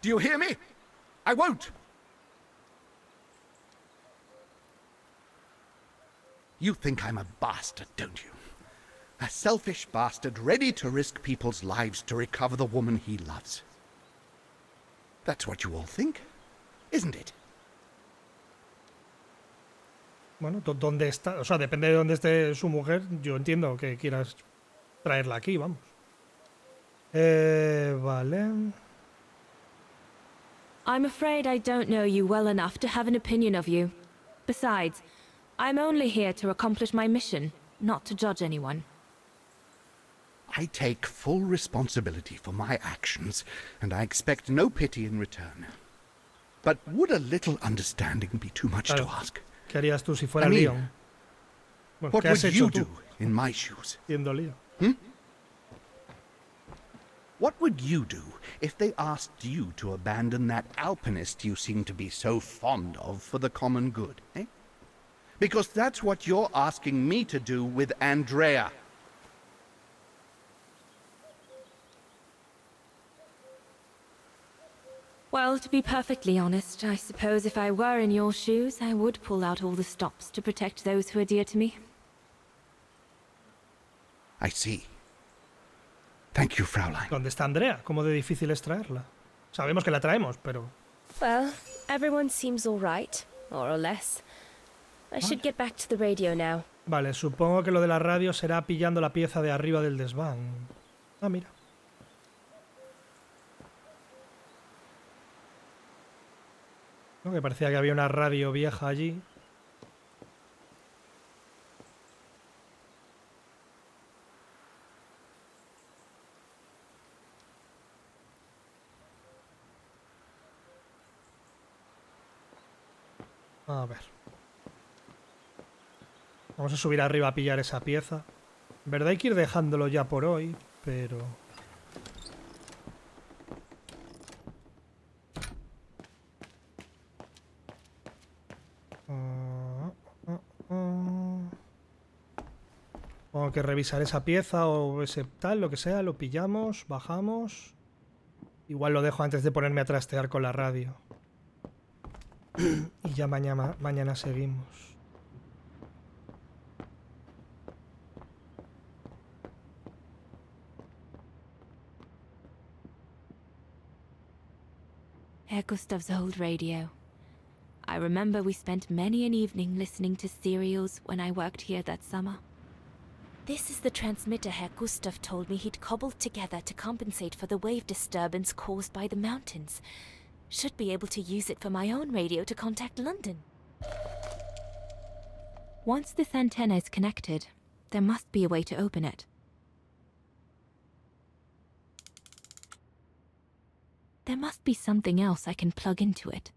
Do you hear me? I won't. You think I'm a bastard, don't you? A selfish bastard ready to risk people's lives to recover the woman he loves. That's what you all think, isn't it? Bueno, ¿dónde está? O sea, depende de dónde esté su mujer. Yo entiendo que quieras traerla aquí, vamos. Vale. I'm afraid I don't know you well enough to have an opinion of you. Besides, I'm only here to accomplish my mission, not to judge anyone. I take full responsibility for my actions, and I expect no pity in return. But would a little understanding be too much to ask? ¿Qué harías tú si fuera I mean, Leon? Bueno, what ¿qué has would hecho you tú do in my shoes? siendo Leon? What would you do if they asked you to abandon that alpinist you seem to be so fond of for the common good, eh? Because that's what you're asking me to do with Andrea. Well, to be perfectly honest, I suppose if I were in your shoes, I would pull out all the stops to protect those who are dear to me. I see. Thank you, Fraulein. ¿Dónde está Andrea? ¿Cómo de difícil es traerla? Sabemos que la traemos, pero... Well, everyone seems all right, more or less. I should get back to the radio now. Vale, supongo que lo de la radio será pillando la pieza de arriba del desván. Ah, mira. No, que parecía que había una radio vieja allí. A ver. Vamos a subir arriba a pillar esa pieza. En verdad hay que ir dejándolo ya por hoy, pero... Tengo que revisar esa pieza o ese tal, lo que sea, lo pillamos, bajamos. Igual lo dejo antes de ponerme a trastear con la radio. Y ya mañana seguimos. Herr Gustav's old radio. I remember we spent many an evening listening to serials when I worked here that summer. This is the transmitter Herr Gustav told me he'd cobbled together to compensate for the wave disturbance caused by the mountains. Should be able to use it for my own radio to contact London. Once this antenna is connected, there must be a way to open it. There must be something else I can plug into it.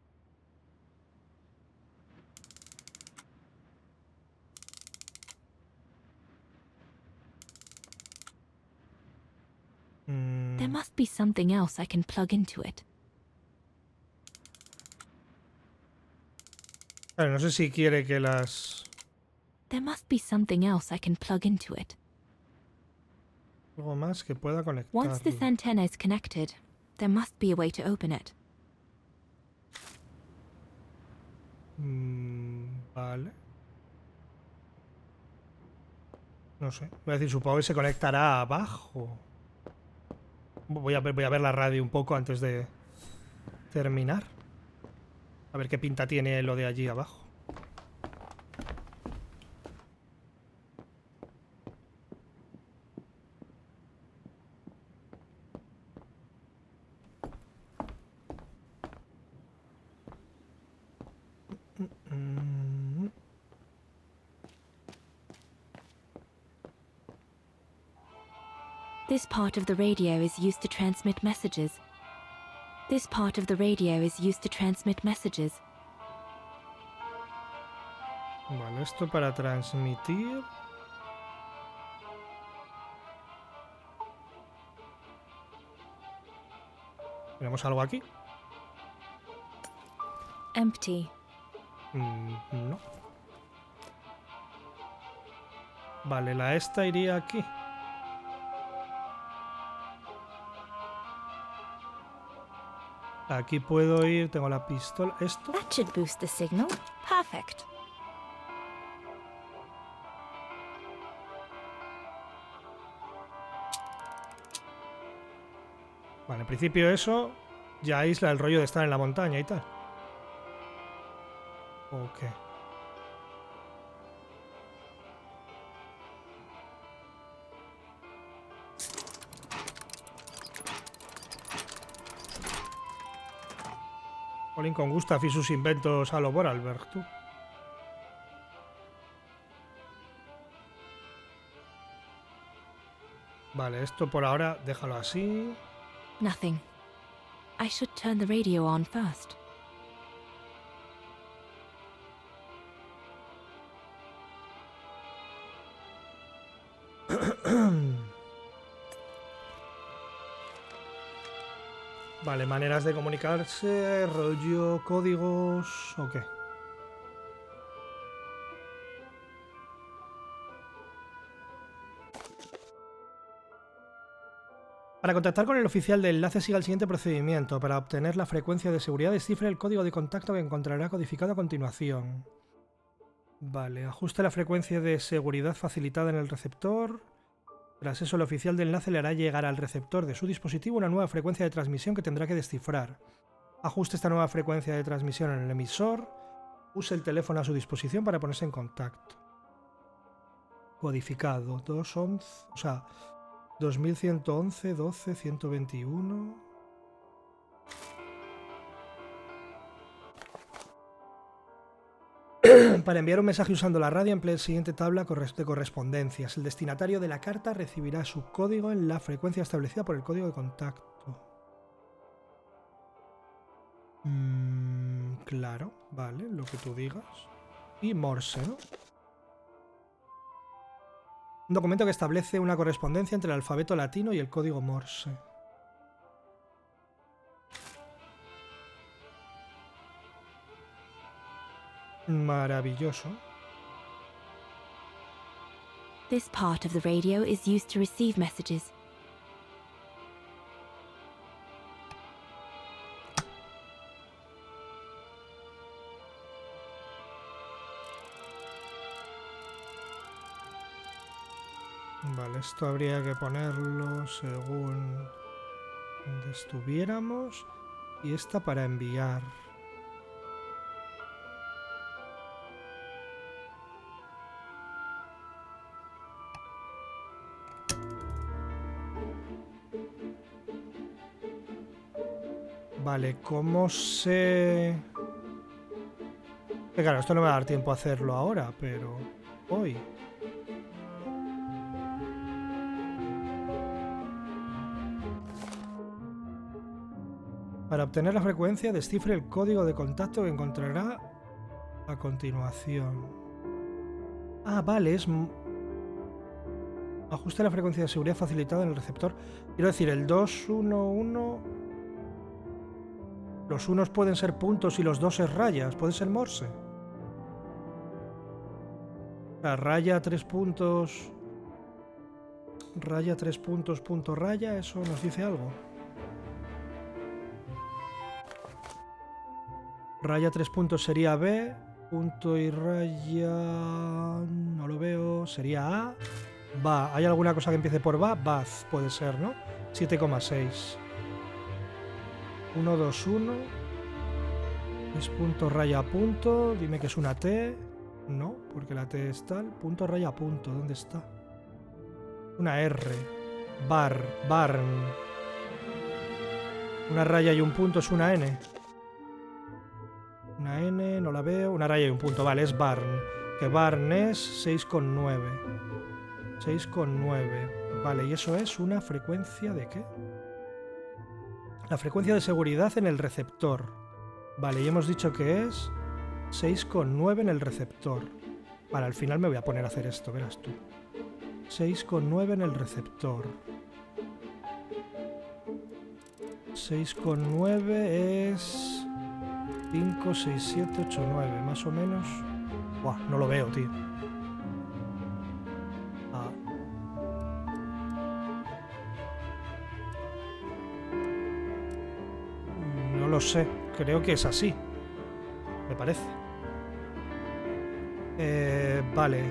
There must be something else I can plug into it. Claro, no sé si quiere que las... There must be something else I can plug into it. Algo más que pueda conectar. Once this antenna is connected, there must be a way to open it. Vale. No sé. Voy a decir, supongo que se conectará abajo. Voy a ver la radio un poco antes de terminar. A ver qué pinta tiene lo de allí abajo. This part of the radio is used to transmit messages. This part of the radio is used to transmit messages. Vale, esto para transmitir. ¿Tenemos algo aquí? Empty. No. Vale, la esta iría aquí. Aquí puedo ir, tengo la pistola. ¿Esto? That should boost the signal. Perfect. Vale, en principio eso Ya aísla el rollo de estar en la montaña y tal. Ok. Colin con Gustav y sus inventos a lo Vorarlberg, tú. Vale, esto por ahora déjalo así. Nothing. I should turn the radio on first. Vale, maneras de comunicarse, rollo, códigos, ¿o qué? Para contactar con el oficial de enlace siga el siguiente procedimiento. Para obtener la frecuencia de seguridad descifre el código de contacto que encontrará codificado a continuación. Vale, ajuste la frecuencia de seguridad facilitada en el receptor. Tras eso, el oficial de enlace le hará llegar al receptor de su dispositivo una nueva frecuencia de transmisión que tendrá que descifrar. Ajuste esta nueva frecuencia de transmisión en el emisor. Use el teléfono a su disposición para ponerse en contacto. Codificado. 211, o sea, 2111, 12, 121... Para enviar un mensaje usando la radio, emplee la siguiente tabla de correspondencias. El destinatario de la carta recibirá su código en la frecuencia establecida por el código de contacto. Claro, vale, lo que tú digas. Y Morse, ¿no? Un documento que establece una correspondencia entre el alfabeto latino y el código Morse. Maravilloso. This part of the radio is used to receive messages. Vale, esto habría que ponerlo según donde estuviéramos. Y esta para enviar. Vale, ¿cómo se...? Claro, esto no me va a dar tiempo a hacerlo ahora, pero... hoy. Para obtener la frecuencia, descifre el código de contacto que encontrará a continuación. Ah, vale, es... Ajuste la frecuencia de seguridad facilitada en el receptor. Quiero decir, el 211... Los unos pueden ser puntos y los dos es rayas. Puede ser Morse. La raya 3 puntos... Raya 3 puntos, punto raya. ¿Eso nos dice algo? Raya 3 puntos sería B. Punto y raya... No lo veo. Sería A. Va. ¿Hay alguna cosa que empiece por va? Baz puede ser, ¿no? 7,6. 1, 2, 1. Es punto raya punto. Dime que es una T. No, porque la T es tal. Punto raya punto. ¿Dónde está? Una R. Barn. Una raya y un punto es una N. Una N, no la veo. Una raya y un punto. Vale, es barn. Que barn es 6,9. 6,9. Vale, y eso es una frecuencia de ¿qué? La frecuencia de seguridad en el receptor. Vale, y hemos dicho que es 6,9 en el receptor. Vale, al final me voy a poner a hacer esto, verás tú. 6,9 en el receptor. 6,9 es 5, 6, 7, 8, 9, más o menos. Buah, no lo veo, tío. No lo sé, creo que es así. Me parece. Vale.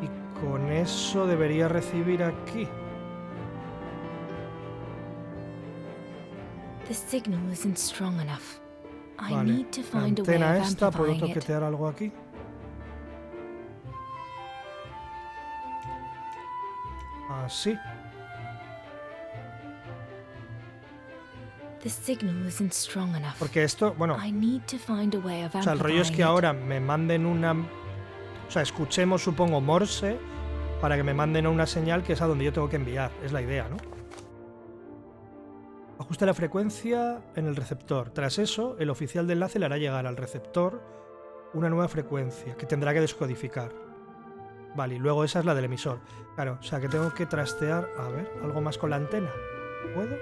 Y con eso debería recibir aquí. The signal isn't strong enough. I Vale, need to la find a way antena of esta, ¿puedo amplifying it. toquetear algo aquí? Así. The signal isn't strong enough. Porque esto, bueno, I need to find a way of o sea, el rollo es que amplifying it. ahora me manden una... O sea, escuchemos, supongo, Morse para que me manden a una señal que es a donde yo tengo que enviar. Es la idea, ¿no? Ajuste la frecuencia en el receptor. Tras eso, el oficial de enlace le hará llegar al receptor una nueva frecuencia que tendrá que descodificar. Vale, y luego esa es la del emisor. Claro, o sea que tengo que trastear... A ver, algo más con la antena. ¿Puedo?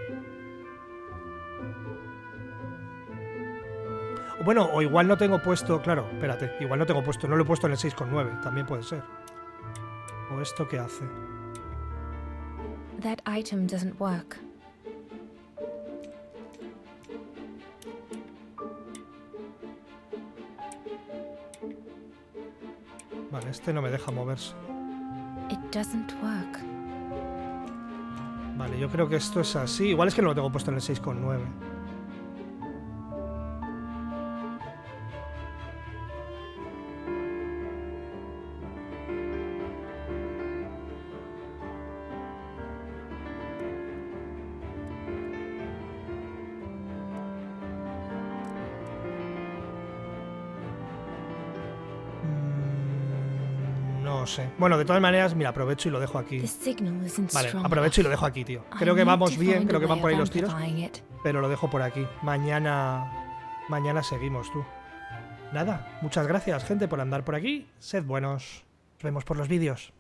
Bueno, o igual no tengo puesto... Claro, espérate. Igual no tengo puesto... No lo he puesto en el 6,9. También puede ser. ¿O esto qué hace? That item doesn't work. Vale, este no me deja moverse. It doesn't work. Vale, yo creo que esto es así. Igual es que no lo tengo puesto en el 6,9. No sé. Bueno, de todas maneras, mira, aprovecho y lo dejo aquí. The signal isn't Vale, strong aprovecho y lo enough. dejo aquí, tío. I Creo que need vamos to bien, find creo a que van way por ahí of los tiros. amplifying it. Pero lo dejo por aquí. Mañana seguimos, tú. Nada, muchas gracias, gente, por andar por aquí. Sed buenos. Nos vemos por los vídeos.